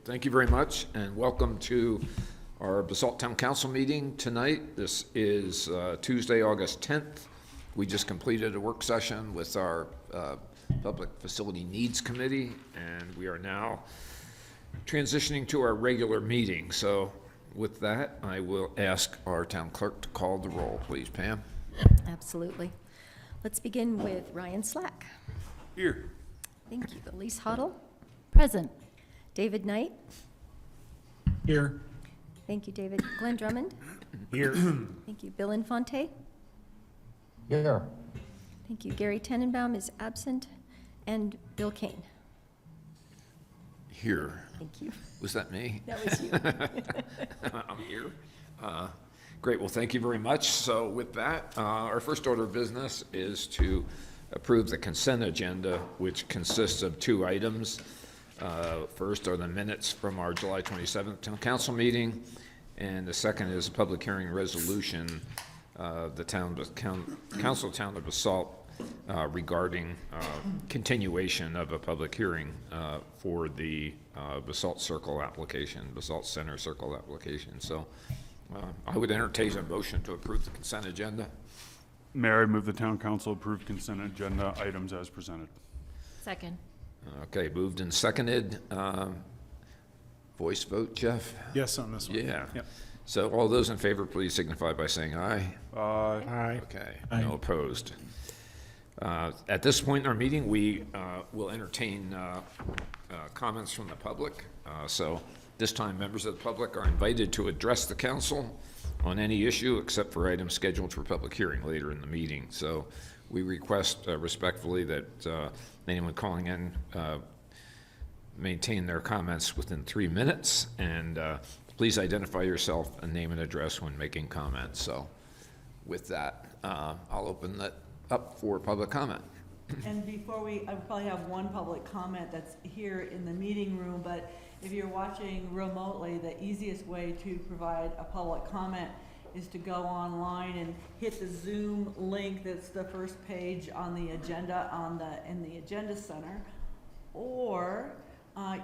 Thank you very much, and welcome to our Basalt Town Council meeting tonight. This is Tuesday, August 10th. We just completed a work session with our Public Facility Needs Committee, and we are now transitioning to our regular meeting. So with that, I will ask our town clerk to call the roll, please, Pam. Absolutely. Let's begin with Ryan Slack. Here. Thank you. Elise Hoddle. Present. David Knight. Here. Thank you, David. Glenn Drummond. Here. Thank you. Bill Infante. Here. Thank you. Gary Tenenbaum is absent. And Bill Kane. Here. Thank you. Was that me? That was you. I'm here. Great, well, thank you very much. So with that, our first order of business is to approve the consent agenda, which consists of 2 items. First are the minutes from our July 27th town council meeting, and the second is a public hearing resolution, the council town of Basalt regarding continuation of a public hearing for the Basalt Circle application, Basalt Center Circle application. So I would entertain a motion to approve the consent agenda. Mayor, I move the town council approve consent agenda items as presented. Second. Okay, moved and seconded. Voice vote, Jeff? Yes, on this one. Yeah. Yep. So all those in favor, please signify by saying aye. Aye. Okay, Aye. no opposed. At this point in our meeting, we will entertain comments from the public. So this time, members of the public are invited to address the council on any issue except for items scheduled for public hearing later in the meeting. So we request respectfully that anyone calling in maintain their comments within 3 minutes, and please identify yourself and name and address when making comments. So with that, I'll open that up for public comment. And before I probably have one public comment that's here in the meeting room, but if you're watching remotely, the easiest way to provide a public comment is to go online and hit the Zoom link that's the first page on the agenda in the agenda center, or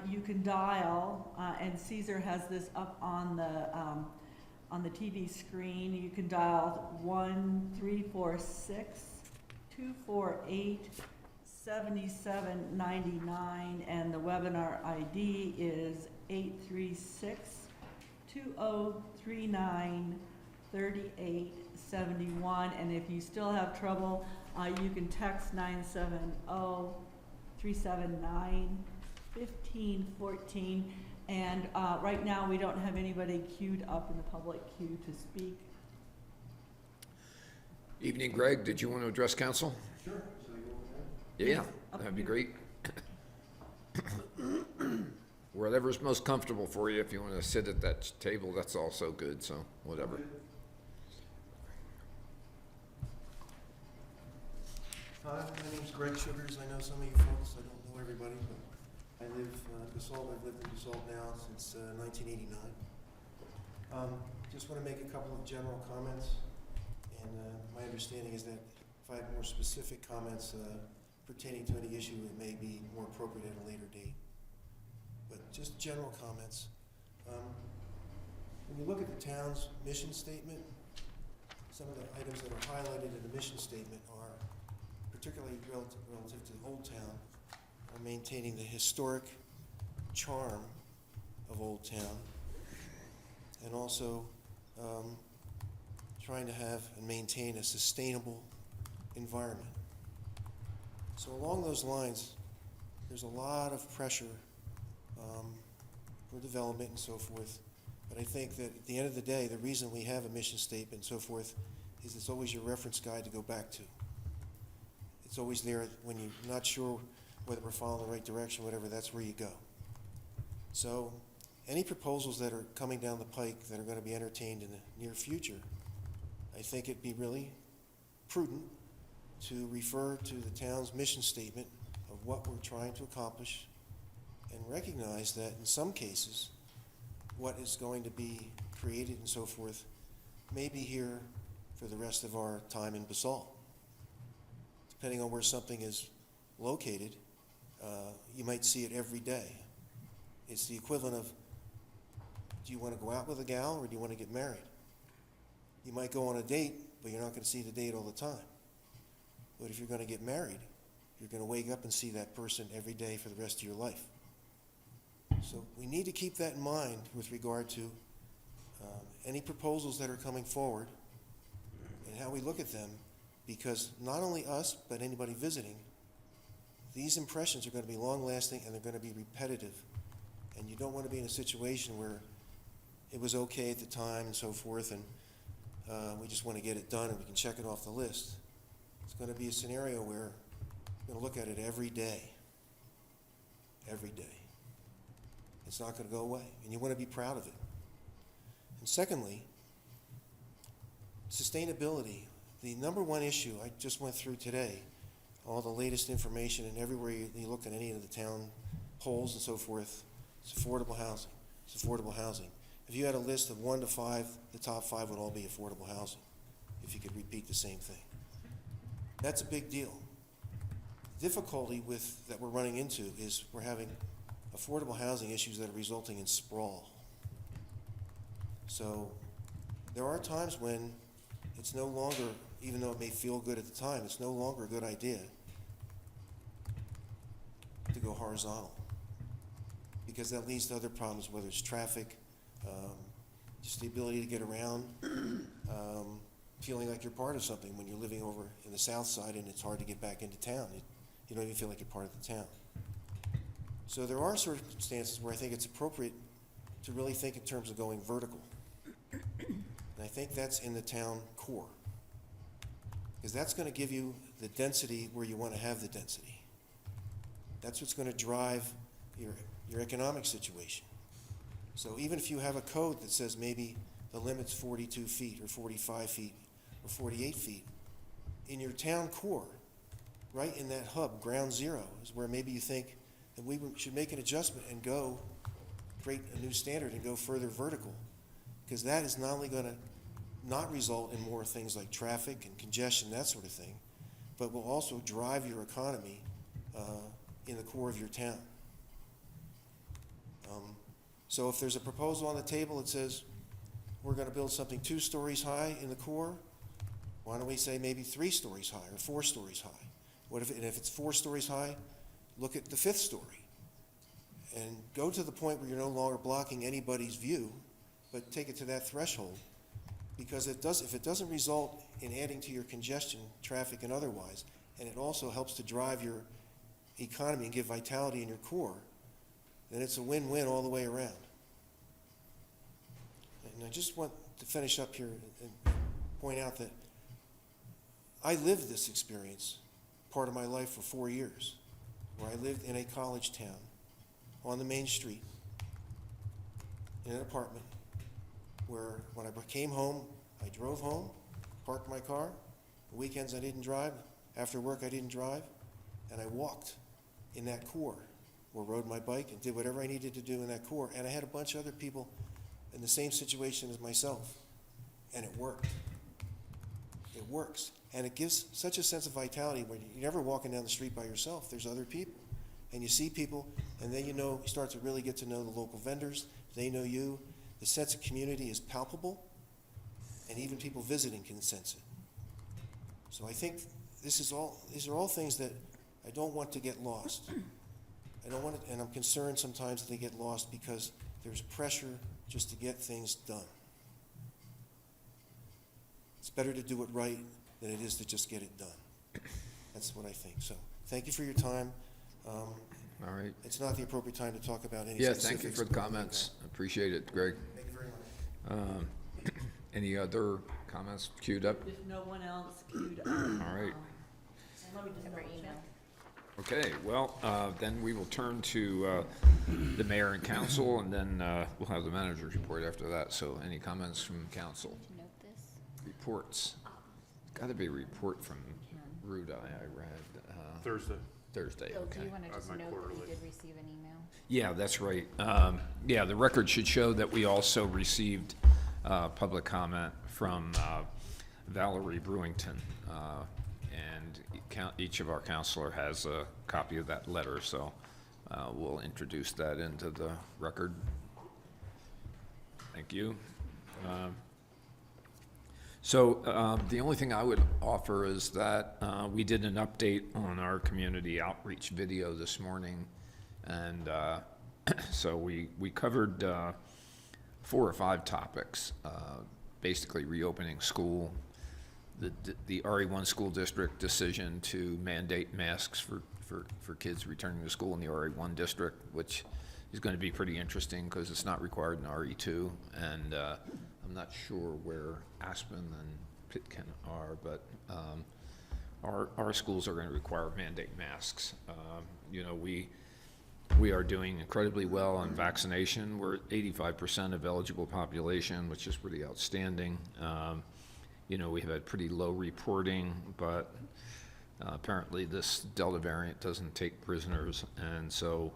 you can dial, and Caesar has this up on the TV screen. You can dial 1-346-248-7799, and the webinar ID is 836-2039-3871. And if you still have trouble, you can text 970-379-1514. And right now, we don't have anybody queued up in the public queue to speak. Evening, Greg. Did you want to address council? Sure. Should I go over Yeah, Yes, up that'd be here. great. Whatever's most comfortable for you. If you want to sit at that table, that's also good. So whatever. Hi, my name's Greg Sugars. I know some of you folks. I don't know everybody, but I live in Basalt. I've lived in Basalt now since 1989. Just want to make a couple of general comments. And my understanding is that if I have more specific comments pertaining to any issue, it may be more appropriate at a later date. But just general comments. When you look at the town's mission statement, some of the items that are highlighted in the mission statement are, particularly relative to Old Town, are maintaining the historic charm of Old Town, and also trying to have and maintain a sustainable environment. So along those lines, there's a lot of pressure for development and so forth. But I think that at the end of the day, the reason we have a mission statement and so forth is it's always your reference guide to go back to. It's always there when you're not sure whether we're following the right direction, whatever, that's where you go. So any proposals that are coming down the pike that are going to be entertained in the near future, I think it'd be really prudent to refer to the town's mission statement of what we're trying to accomplish, and recognize that in some cases, what is going to be created and so forth may be here for the rest of our time in Basalt. Depending on where something is located, you might see it every day. It's the equivalent of, do you want to go out with a gal or do you want to get married? You might go on a date, but you're not going to see the date all the time. But if you're going to get married, you're going to wake up and see that person every day for the rest of your life. So we need to keep that in mind with regard to any proposals that are coming forward and how we look at them, because not only us, but anybody visiting, these impressions are going to be long-lasting and they're going to be repetitive. And you don't want to be in a situation where it was okay at the time and so forth, and we just want to get it done and we can check it off the list. It's going to be a scenario where we're going to look at it every day. Every day. It's not going to go away, and you want to be proud of it. And secondly, sustainability. The number one issue I just went through today, all the latest information, and everywhere you look at any of the town polls and so forth, it's affordable housing. It's affordable housing. If you had a list of 1 to 5, the top 5 would all be affordable housing, if you could repeat the same thing. That's a big deal. The difficulty that we're running into is we're having affordable housing issues that are resulting in sprawl. So there are times when it's no longer, even though it may feel good at the time, it's no longer a good idea to go horizontal, because that leads to other problems, whether it's traffic, just the ability to get around, feeling like you're part of something when you're living over in the south side and it's hard to get back into town. You don't even feel like you're part of the town. So there are circumstances where I think it's appropriate to really think in terms of going vertical. And I think that's in the town core, because that's going to give you the density where you want to have the density. That's what's going to drive your economic situation. So even if you have a code that says maybe the limit's 42 feet or 45 feet or 48 feet, in your town core, right in that hub, ground zero, is where maybe you think that we should make an adjustment and go create a new standard and go further vertical, because that is not only going to not result in more things like traffic and congestion, that sort of thing, but will also drive your economy in the core of your town. So if there's a proposal on the table that says we're going to build something 2 stories high in the core, why don't we say maybe 3 stories high or 4 stories high? And if it's 4 stories high, look at the 5th story and go to the point where you're no longer blocking anybody's view, but take it to that threshold, because if it doesn't result in adding to your congestion, traffic and otherwise, and it also helps to drive your economy and give vitality in your core, then it's a win-win all the way around. And I just want to finish up here and point out that I lived this experience part of my life for 4 years, where I lived in a college town on the main street in an apartment where when I came home, I drove home, parked my car. Weekends I didn't drive. After work I didn't drive. And I walked in that core, or rode my bike and did whatever I needed to do in that core. And I had a bunch of other people in the same situation as myself. And it worked. It works. And it gives such a sense of vitality when you're never walking down the street by yourself. There's other people. And you see people, and then you start to really get to know the local vendors. They know you. The sense of community is palpable, and even people visiting can sense it. So I think these are all things that I don't want to get lost. I don't want it, and I'm concerned sometimes that they get lost because there's pressure just to get things done. It's better to do it right than it is to just get it done. That's what I think. So thank you for your time. All right. It's not the appropriate time to talk about any Yeah, specifics. thank you for the comments. Appreciate it, Greg. Thank you very much. Any other comments queued up? If no one else queued up. All right. Let me just double check. Okay, well, then we will turn to the mayor and council, and then we'll have the manager's report after that. So any comments from council? Note this. Reports. Got to be a report from Ruda, I read. Thursday, Bill, okay. do you want to just my note that quarterly. we did receive an email? Yeah, that's right. Yeah, the record should show that we also received public comment from Valerie Brewington, and each of our counselor has a copy of that letter, so we'll introduce that into the record. Thank you. The only thing I would offer is that we did an update on our community outreach video this morning, and so we covered 4 or 5 topics, basically reopening school, the RE1 school district decision to mandate masks for kids returning to school in the RE1 district, which is going to be pretty interesting because it's not required in RE2, and I'm not sure where Aspen and Pitkin are, but our schools are going to require mandate masks. We are doing incredibly well on vaccination. We're at 85% of eligible population, which is pretty outstanding. We've had pretty low reporting, but apparently this Delta variant doesn't take prisoners, and so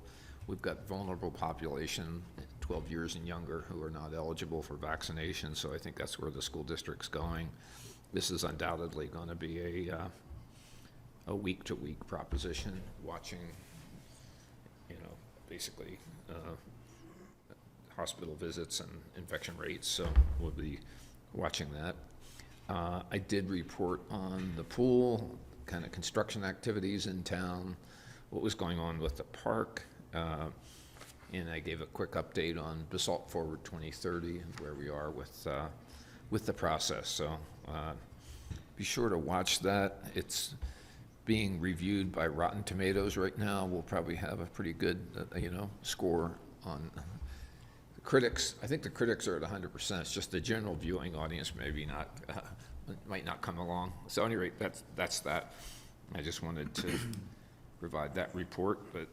we've got vulnerable population, 12 years and younger, who are not eligible for vaccination, so I think that's where the school district's going. This is undoubtedly going to be a week-to-week proposition, watching, basically hospital visits and infection rates, so we'll be watching that. I did report on the pool, kind of construction activities in town, what was going on with the park, and I gave a quick update on Basalt Forward 2030 and where we are with the process. So be sure to watch that. It's being reviewed by Rotten Tomatoes right now. We'll probably have a pretty good, score on the critics. I think the critics are at 100%. It's just the general viewing audience maybe not, might not come along. So at any rate, that's that. I just wanted to provide that report, but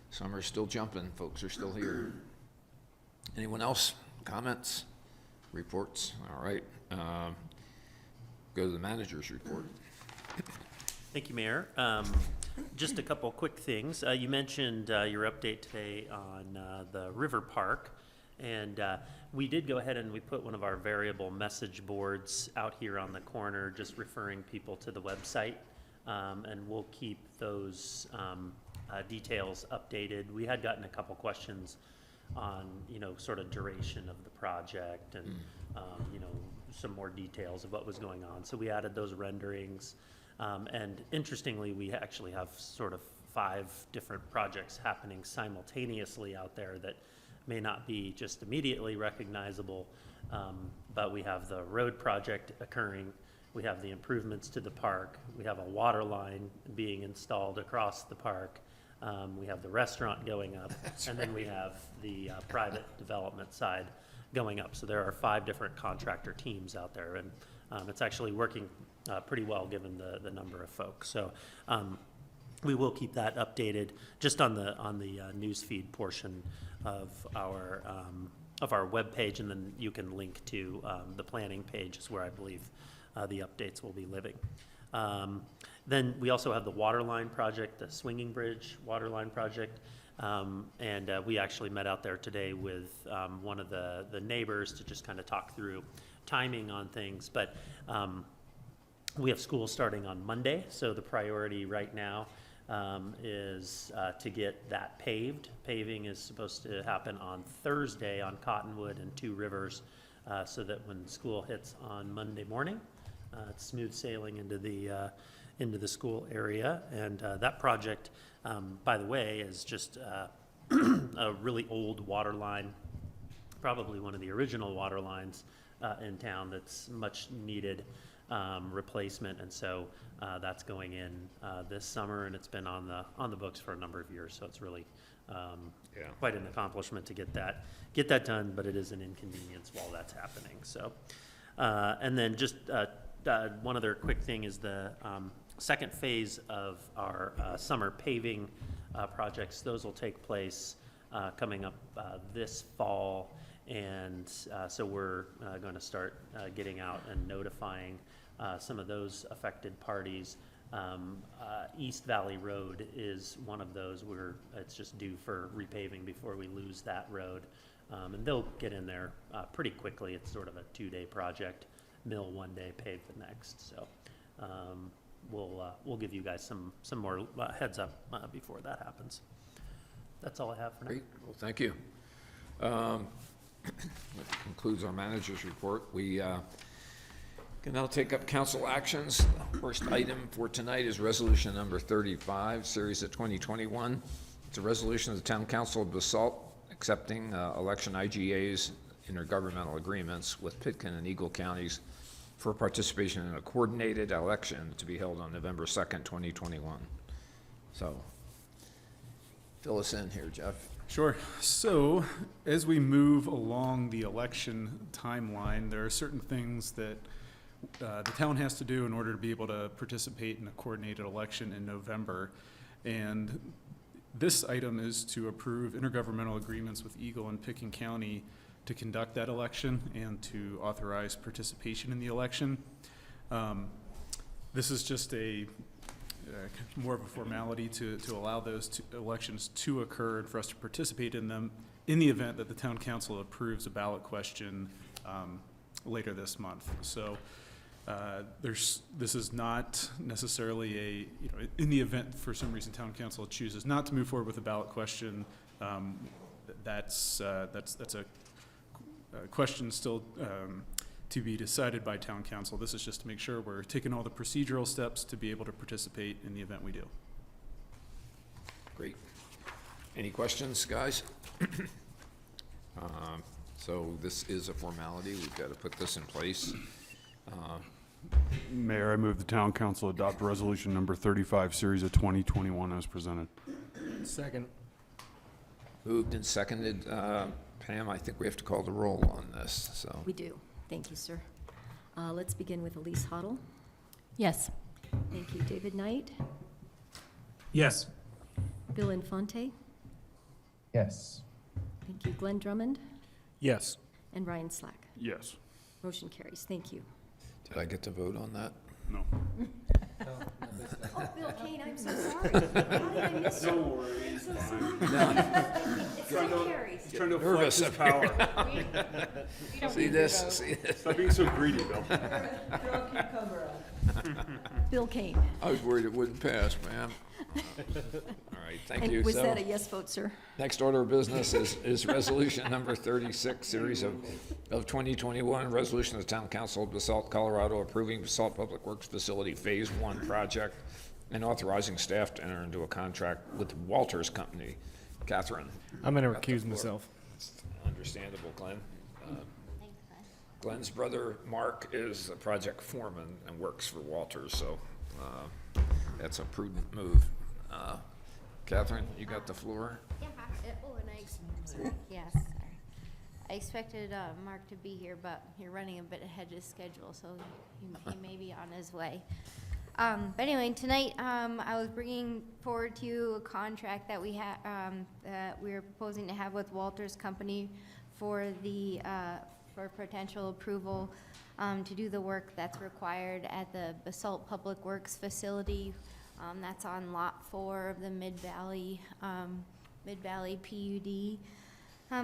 summer's still jumping. Folks are still here. Anyone else? Comments? Reports? All right. Go to the manager's report. Thank you, Mayor. Just a couple quick things. You mentioned your update today on the River Park, and we did go ahead and we put one of our variable message boards out here on the corner, just referring people to the website, and we'll keep those details updated. We had gotten a couple questions on, sort of duration of the project and, some more details of what was going on. So we added those renderings. And interestingly, we actually have sort of 5 different projects happening simultaneously out there that may not be just immediately recognizable, but we have the road project occurring, we have the improvements to the park, we have a water line being installed across the park, we have the restaurant going up, and then we have the private development side going up. So there are 5 different contractor teams out there, and it's actually working pretty well given the number of folks. So we will keep that updated just on the news feed portion of our webpage, and then you can link to the planning page is where I believe the updates will be living. Then we also have the water line project, the Swinging Bridge water line project. And we actually met out there today with one of the neighbors to just kind of talk through timing on things. But we have school starting on Monday, so the priority right now is to get that paved. Paving is supposed to happen on Thursday on Cottonwood and 2 Rivers, so that when school hits on Monday morning, it's smooth sailing into the school area. And that project, by the way, is just a really old water line, probably one of the original water lines in town that's much needed replacement, and so that's going in this summer, and it's been on the books for a number of years, so it's really quite an accomplishment to get that done, but it is an inconvenience while that's happening. So and then just one other quick thing is the second phase of our summer paving projects. Those will take place coming up this fall, and so we're going to start getting out and notifying some of those affected parties. East Valley Road is one of those where it's just due for repaving before we lose that road, and they'll get in there pretty quickly. It's sort of a 2-day project, mill one day, pave the next. So we'll give you guys some more heads up before that happens. That's all I have for now. Great, well, thank you. That concludes our manager's report. We can now take up council actions. First item for tonight is resolution number 35, series of 2021. It's a resolution of the Town Council of Basalt accepting election IGA's intergovernmental agreements with Pitkin and Eagle counties for participation in a coordinated election to be held on November 2nd, 2021. So, fill us in here, Jeff. Sure. So, as we move along the election timeline, there are certain things that the town has to do in order to be able to participate in a coordinated election in November. And this item is to approve intergovernmental agreements with Eagle and Pitkin County to conduct that election and to authorize participation in the election. This is just more of a formality to allow those elections to occur and for us to participate in them in the event that the town council approves a ballot question later this month. So this is not necessarily in the event for some reason town council chooses not to move forward with a ballot question, that's a question still to be decided by town council. This is just to make sure we're taking all the procedural steps to be able to participate in the event we do. Great. Any questions, guys? So this is a formality. We've got to put this in place. Mayor, I move the town council adopt resolution number 35, series of 2021 as presented. Second. Moved and seconded. Pam, I think we have to call the roll on this, so. We do. Thank you, sir. Let's begin with Elise Hoddle. Yes. Thank you. David Knight, Yes. Bill Infante. Yes. Thank you. Glenn Drummond Yes. and Ryan Slack. Yes. Motion carries. Thank you. Did I get to vote on that? No. Oh, Bill Kane, I'm so sorry. How did I miss you? Don't worry. I'm so sorry. It still carries. Trying to Nervous flex his up here. power. See this? See this? Stop being so greedy, Bill. Throw a cucumber on. Bill Kane. I was worried it wouldn't pass, ma'am. All right, thank And you. was So, that a yes vote, sir? next order of business is resolution number 36, series of 2021, resolution of the Town Council of Basalt, Colorado, approving Basalt Public Works Facility Phase 1 project and authorizing staff to enter into a contract with Walters Company. Catherine. I'm going to recuse myself. Understandable, Glenn. Glenn's brother, Mark, is a project foreman and works for Walters, so that's a prudent move. Catherine, you got the floor? Yeah, yes, sorry. I expected Mark to be here, but you're running a bit ahead of schedule, so he may be on his way. But anyway, tonight I was bringing forward to you a contract that we have that we're proposing to have with Walters Company for the for potential approval to do the work that's required at the Basalt Public Works facility. That's on Lot 4 of the Mid-Valley PUD.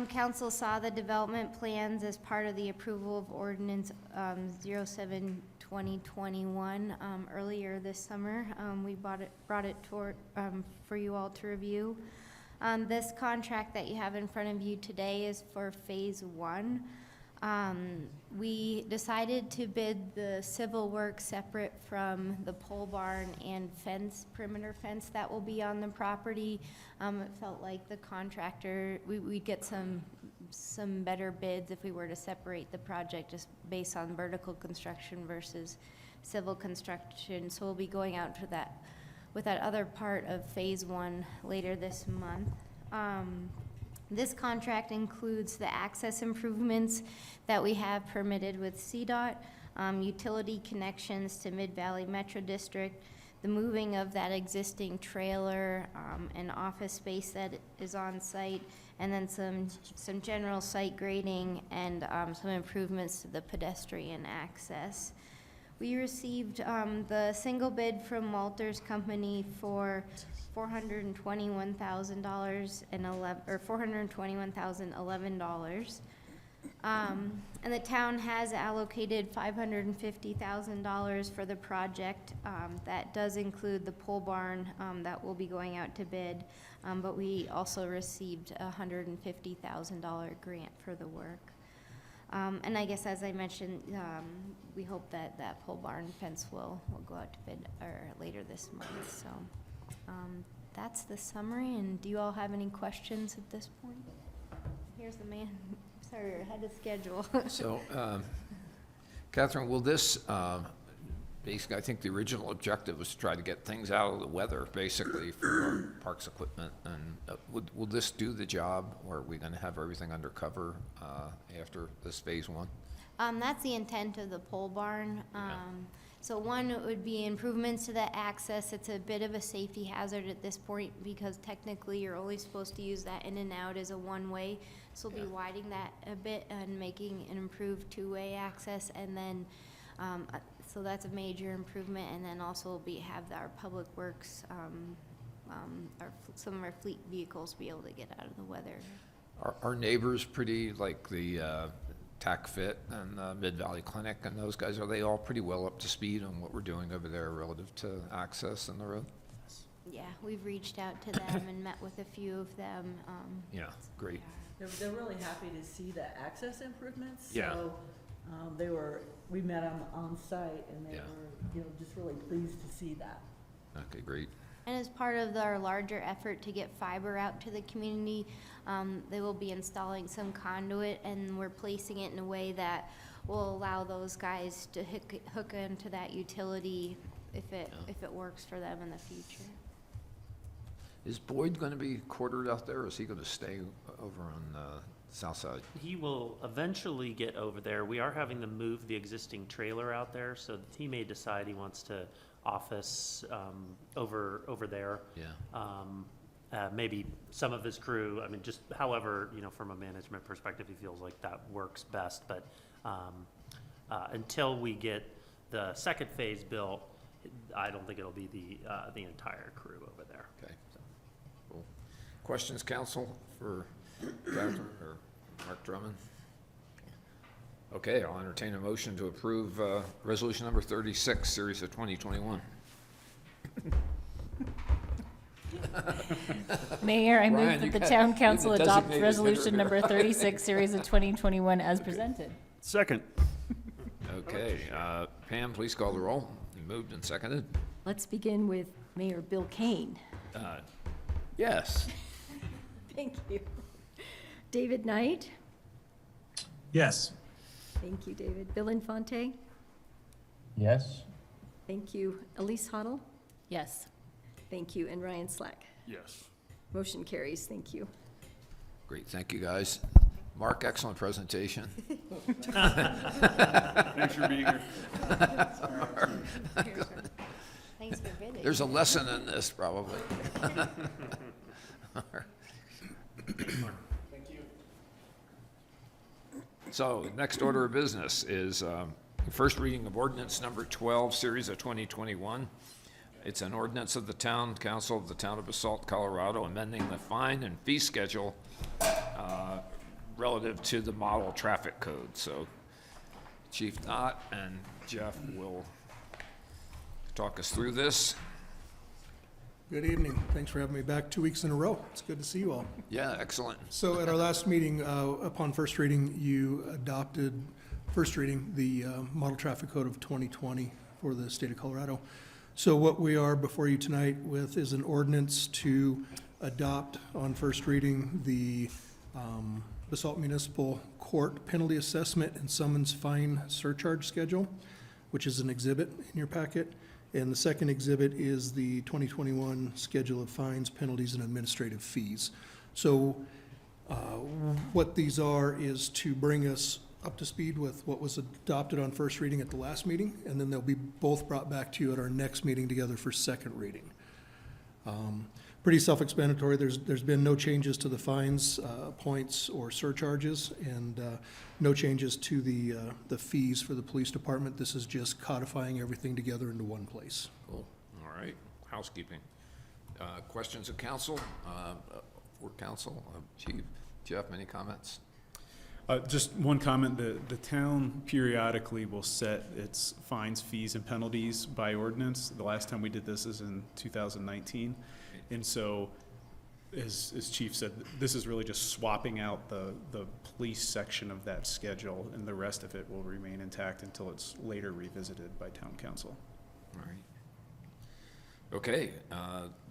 Council saw the development plans as part of the approval of Ordinance 07-2021 earlier this summer. We brought it toward, for you all to review. This contract that you have in front of you today is for Phase 1. We decided to bid the civil work separate from the pole barn and fence, perimeter fence that will be on the property. It felt like the contractor, we'd get some better bids if we were to separate the project just based on vertical construction versus civil construction. So we'll be going out to that with that other part of Phase 1 later this month. This contract includes the access improvements that we have permitted with CDOT, utility connections to Mid-Valley Metro District, the moving of that existing trailer and office space that is on site, and then some general site grading and some improvements to the pedestrian access. We received the single bid from Walters Company for $421,011. And the town has allocated $550,000 for the project. That does include the pole barn that will be going out to bid, but we also received a $150,000 grant for the work. And I guess as I mentioned, we hope that that pole barn fence will go out to bid later this month. So that's the summary. And do you all have any questions at this point? Here's the man. Sorry, we're ahead of schedule. So, Catherine, will this, basically, I think the original objective was to try to get things out of the weather, basically, for our parks equipment. And will this do the job, or are we going to have everything under cover after this phase one? That's the intent of the pole barn. So one would be improvements to the access. It's a bit of a safety hazard at this point because technically you're only supposed to use that in and out as a one-way. So we'll be widening that a bit and making an improved two-way access. And then, so that's a major improvement. And then also have our public works, some of our fleet vehicles be able to get out of the weather. Our neighbors pretty, like the TAC Fit and Mid-Valley Clinic and those guys, are they all pretty well up to speed on what we're doing over there relative to access in the road? Yeah, we've reached out to them and met with a few of them. Yeah, great. They're really happy to see the access improvements. Yeah. So, we met them on site and they were, just really pleased to see that. Okay, great. And as part of our larger effort to get fiber out to the community, they will be installing some conduit, and we're placing it in a way that will allow those guys to hook into that utility if it works for them in the future. Is Boyd going to be quartered out there, or is he going to stay over on the south side? He will eventually get over there. We are having them move the existing trailer out there, so he may decide he wants to office over there. Yeah. Maybe some of his crew, I mean, just however, from a management perspective, he feels like that works best. But until we get the second phase built, I don't think it'll be the entire crew over there. Okay. So, cool. Questions, council, for Catherine or Mark Drummond? Okay, I'll entertain a motion to approve resolution number 36, series of 2021. Mayor, I Brian, move you that the got- town you're council the adopt designated resolution hitter. number 36, series of 2021 as presented. Second. Okay, Pam, please call the roll. Moved and seconded. Let's begin with Mayor Bill Kane. Yes. Thank you. David Knight? Yes. Thank you, David. Bill Infante? Yes? Thank you. Elise Hoddle? Yes. Thank you. And Ryan Slack? Yes. Motion carries. Thank you. Great, thank you, guys. Mark, excellent presentation. Thanks for being here. Thanks for bidding. There's a lesson in this, probably. So, next order of business is first reading of ordinance number 12, series of 2021. It's an ordinance of the town council of the town of Basalt, Colorado, amending the fine and fee schedule relative to the model traffic code. So Chief Knott and Jeff will talk us through this. Good evening. Thanks for having me back 2 weeks in a row. It's good to see you all. Yeah, excellent. So at our last meeting, upon first reading, you adopted, first reading, the Model Traffic Code of 2020 for the state of Colorado. So what we are before you tonight with is an ordinance to adopt on first reading the Basalt Municipal Court Penalty Assessment and Summons Fine Surcharge Schedule, which is an exhibit in your packet. And the second exhibit is the 2021 Schedule of Fines, Penalties, and Administrative Fees. So what these are is to bring us up to speed with what was adopted on first reading at the last meeting, and then they'll be both brought back to you at our next meeting together for second reading. Pretty self-explanatory. There's been no changes to the fines, points, or surcharges, and no changes to the fees for the police department. This is just codifying everything together into one place. Cool. All right. Housekeeping. Questions of council? For council? Chief, Jeff, any comments? Just one comment, the town periodically will set its fines, fees, and penalties by ordinance. The last time we did this is in 2019. And so, as Chief said, this is really just swapping out the police section of that schedule, and the rest of it will remain intact until it's later revisited by town council. All right. Okay,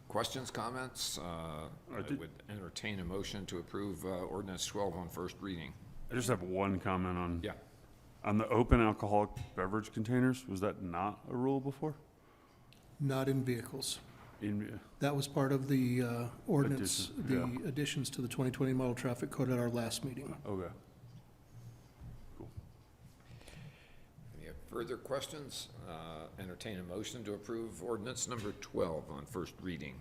questions, comments? I would entertain a motion to approve ordinance 12 on first reading. I just have one comment on. Yeah. On the open alcoholic beverage containers, was that not a rule before? Not in vehicles. In, That was part of the ordinance, Addition, the additions to the 2020 Model Traffic Code at our last meeting. okay. Cool. Any further questions? Entertain a motion to approve ordinance number 12 on first reading.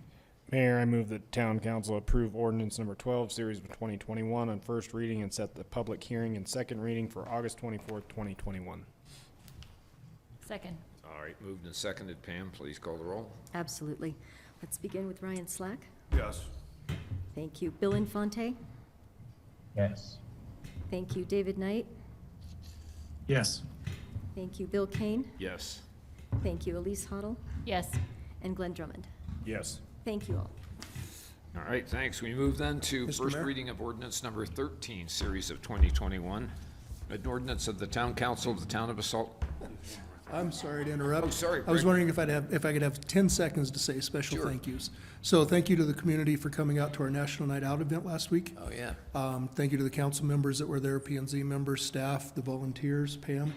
Mayor, I move that town council approve ordinance number 12, series of 2021 on first reading and set the public hearing and second reading for August 24th, 2021. Second. All right, moved and seconded. Pam, please call the roll. Absolutely. Let's begin with Ryan Slack. Yes. Thank you. Bill Infante. Yes. Thank you. David Knight. Yes. Thank you. Bill Kane. Yes. Thank you. Elise Hoddle. Yes. And Glenn Drummond. Yes. Thank you all. All right, thanks. We move then to Mr. first Mayor? reading of ordinance number 13, series of 2021. An ordinance of the town council of the town of Basalt. I'm sorry to interrupt. Oh, sorry, I was Greg. wondering if I could have 10 seconds to say special Sure. thank yous. So thank you to the community for coming out to our National Night Out event last week. Oh, yeah. Thank you to the council members that were there, P&Z members, staff, the volunteers, Pam.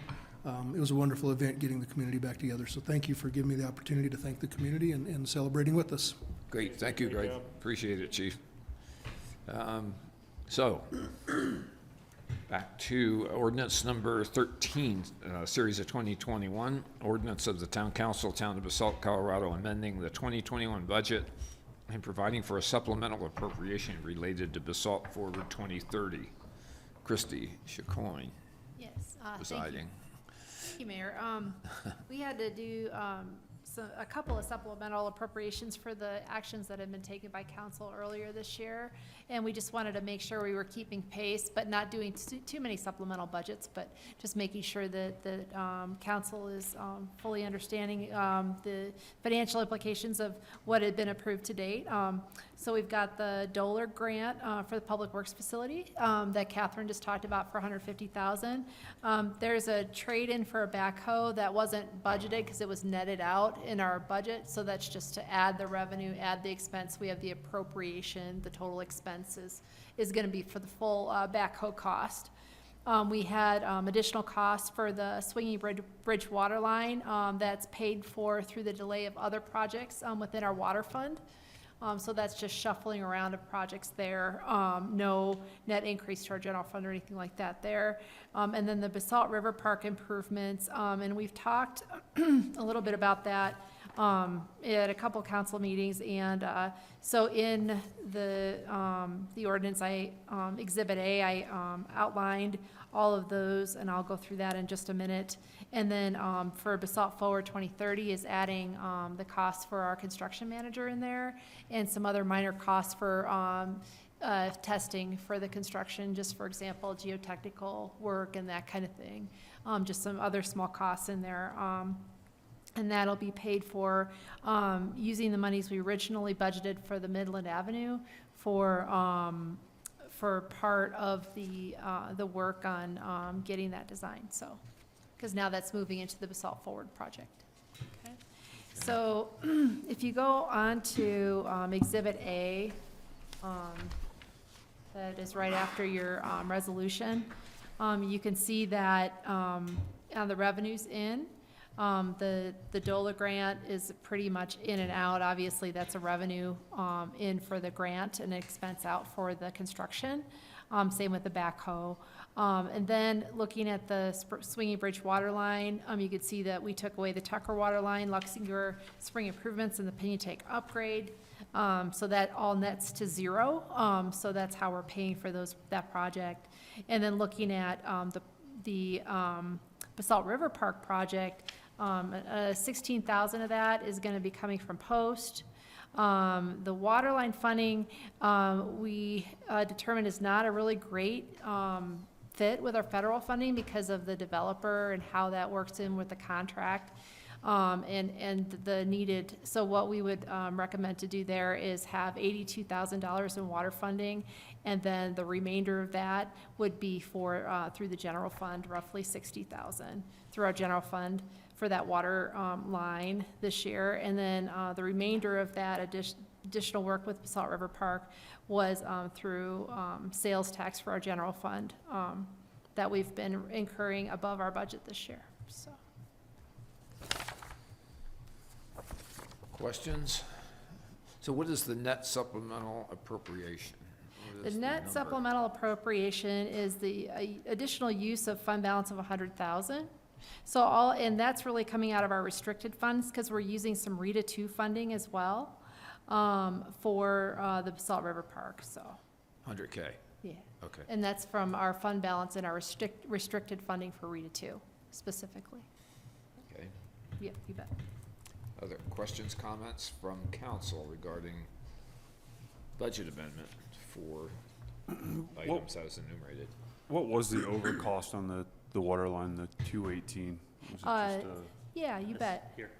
It was a wonderful event getting the community back together. So thank you for giving me the opportunity to thank the community and celebrating with us. Great, thank you, Greg. Appreciate it, Chief. So, back to ordinance number 13, series of 2021, ordinance of the Town Council, Town of Basalt, Colorado, amending the 2021 budget and providing for a supplemental appropriation related to Basalt Forward 2030. Christy Chacoin Yes, presiding. Thank you, Mayor. We had to do a couple of supplemental appropriations for the actions that had been taken by council earlier this year. And we just wanted to make sure we were keeping pace, but not doing too many supplemental budgets, but just making sure that council is fully understanding the financial implications of what had been approved to date. So we've got the Doler grant for the Public Works facility that Catherine just talked about for $150,000. There's a trade-in for a backhoe that wasn't budgeted because it was netted out in our budget. So that's just to add the revenue, add the expense. We have the appropriation, the total expense is going to be for the full backhoe cost. We had additional costs for the Swinging Bridge water line that's paid for through the delay of other projects within our water fund. So that's just shuffling around of projects there. No net increase to our general fund or anything like that there. And then the Basalt River Park improvements, and we've talked a little bit about that at a couple council meetings. And so in the ordinance, Exhibit A, I outlined all of those, and I'll go through that in just a minute. And then for Basalt Forward 2030 is adding the costs for our construction manager in there and some other minor costs for testing for the construction, just for example, geotechnical work and that kind of thing. Just some other small costs in there. And that'll be paid for using the monies we originally budgeted for the Midland Avenue for part of the work on getting that design. So, because now that's moving into the Basalt Forward project. Okay. So, if you go on to Exhibit A, that is right after your resolution, you can see that on the revenues in. The DOLA grant is pretty much in and out. Obviously, that's a revenue in for the grant and expense out for the construction. Same with the backhoe. And then looking at the Swinging Bridge water line, you could see that we took away the Tucker water line, Luxinger spring improvements, and the Pinion upgrade. So that all nets to zero. So that's how we're paying for that project. And then looking at the Basalt River Park project, 16,000 of that is going to be coming from post. The water line funding we determined is not a really great fit with our federal funding because of the developer and how that works in with the contract. And the needed, so what we would recommend to do there is have $82,000 in water funding, and then the remainder of that would be for, through the general fund, roughly $60,000 through our general fund for that water line this year. And then the remainder of that additional work with Basalt River Park was through sales tax for our general fund that we've been incurring above our budget this year, so. Questions? So what is the net supplemental appropriation? What The is net number? supplemental appropriation is the additional use of fund balance of 100,000. So and that's really coming out of our restricted funds, because we're using some RETA 2 funding as well, for, the Basalt River Park, so, 100K, yeah. okay. And that's from our fund balance and our restricted funding for RETA 2 specifically. Okay. Yeah, you bet. Other questions, comments from council regarding budget amendment for items as enumerated? What was the over cost on the water line, the 218? Was it just Yeah, you bet. Here.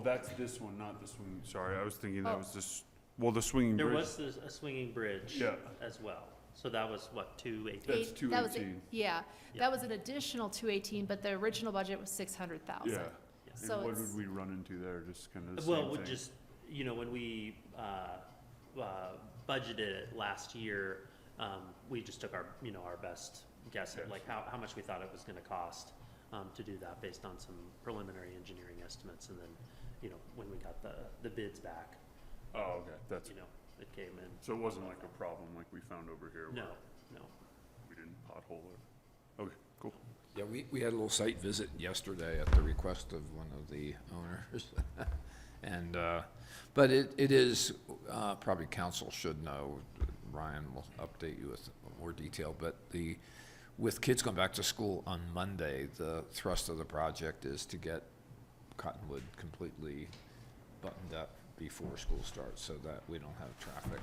that's this one, not the swinging, sorry, I was thinking that was this, well, the swinging There bridge. was a swinging bridge Yeah. as well. So that was what, 218? That's That was 218. Yeah, Yeah. that was an additional 218, but the original budget was 600,000. Yeah, So and what it's- would we run into there, just kind of the Well, same we thing? just, when we budgeted it last year, we just took our, our best guess at like how much we thought it was gonna cost to do that based on some preliminary engineering estimates. And then, when we got the bids back, Oh, okay, that's, it came in. so it wasn't like a problem like we found over here? No, where no. We didn't pothole it? Okay, cool. Yeah, we had a little site visit yesterday at the request of one of the owners. And, but it is, probably council should know, Ryan will update you with more detail, but with kids going back to school on Monday, the thrust of the project is to get Cottonwood completely buttoned up before school starts so that we don't have traffic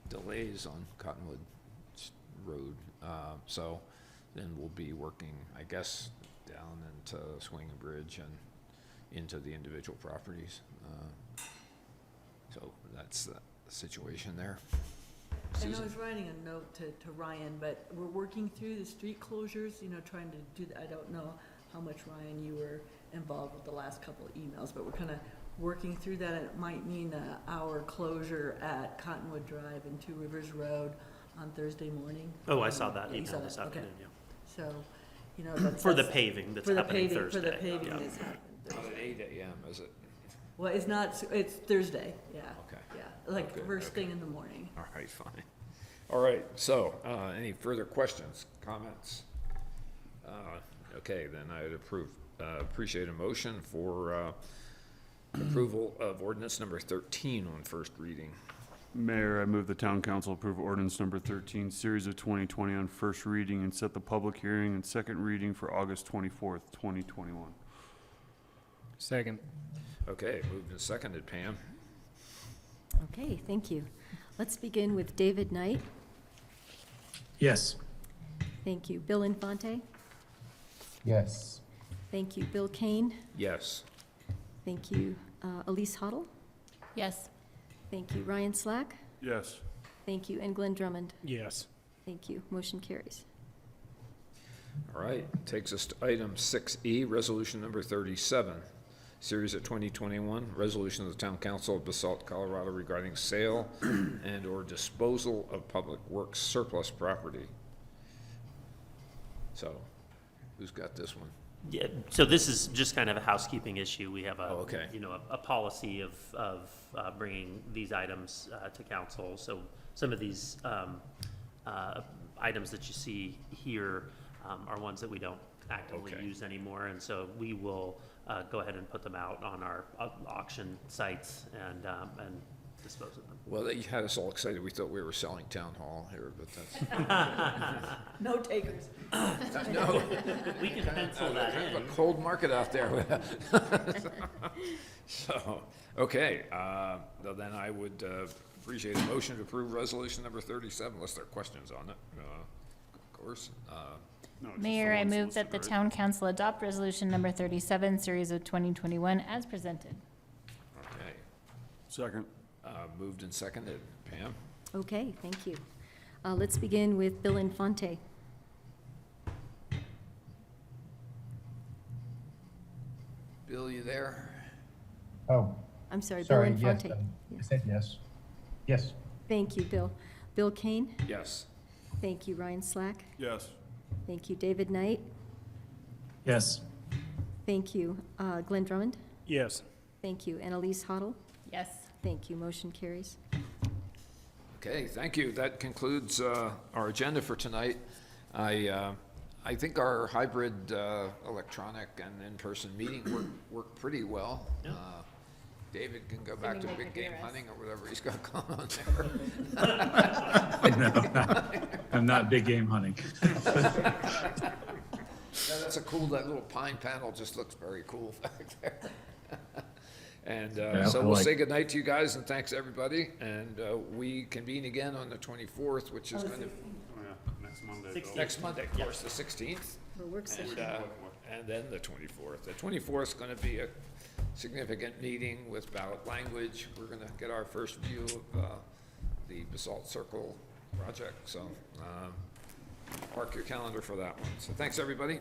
delays on Cottonwood Road. So then we'll be working, I guess, down into Swinging Bridge and into the individual properties. So that's the situation there. And I Susan? was writing a note to Ryan, but we're working through the street closures, trying to do that. I don't know how much, Ryan, you were involved with the last couple of emails, but we're kind of working through that. It might mean an hour closure at Cottonwood Drive and Two Rivers Road on Thursday morning. Oh, I saw that You email saw this that? Okay. afternoon, yeah. So, that's. For the paving that's happening Thursday. For the paving yeah. that's happening Not Thursday. at 8 a.m., is it? Well, it's not, it's Thursday, yeah. Okay. Yeah, like Okay, first okay. thing in the morning. All right, fine. All right, so, any further questions, comments? Okay, then I'd appreciate a motion for approval of ordinance number 13 on first reading. Mayor, I move the town council approve ordinance number 13, series of 2020 on first reading and set the public hearing and second reading for August 24th, 2021. Second. Okay, moved and seconded. Pam? Okay, thank you. Let's begin with David Knight. Yes. Thank you. Bill Infante. Yes. Thank you. Bill Kane. Yes. Thank you. Elise Hoddle. Yes. Thank you. Ryan Slack. Yes. Thank you. And Glenn Drummond. Yes. Thank you. Motion carries. All right, takes us to item 6E, resolution number 37, series of 2021, resolution of the Town Council of Basalt, Colorado regarding sale and/or disposal of public works surplus property. So, who's got this one? Yeah, so this is just kind of a housekeeping issue. We have Oh, okay. a policy of bringing these items to council. So some of these items that you see here are ones that we don't actively Okay. use anymore. And so we will go ahead and put them out on our auction sites and dispose of them. Well, you had us all excited. We thought we were selling town hall here, but that's, No takers. no. We can pencil that Kind of in. a cold market out there. So, okay, well, then I would appreciate a motion to approve resolution number 37, unless there are questions on it. course. No, just Mayor, the I one move that the solicitor, town council adopt resolution number 37, series of 2021 as presented. Okay. right? Second. Moved and seconded. Pam? Okay, thank you. Let's begin with Bill Infante. Bill, you there? Oh, I'm sorry, Bill sorry, yes, Infante. I said yes. Yes. Thank you, Bill. Bill Kane? Yes. Thank you, Ryan Slack. Yes. Thank you, David Knight. Yes. Thank you, Glenn Drummond. Yes. Thank you, Annalise Hoddle. Yes. Thank you, motion carries. Okay, thank you. That concludes our agenda for tonight. I think our hybrid electronic and in-person meeting worked pretty well. David can go back to Assuming they big could game hear us. hunting or whatever he's got going on there. I'm not big game hunting. Yeah, that's that little pine panel just looks very cool back there. And Yeah, so I we'll like- say goodnight to you guys and thanks everybody. And we convene again on the 24th, which is going to, Oh, yeah, next Monday. Bill. next Monday, of course, the 16th. For work session. And then the 24th. The 24th is going to be a significant meeting with ballot language. We're going to get our first view of the Basalt Circle project. So mark your calendar for that one. So thanks, everybody.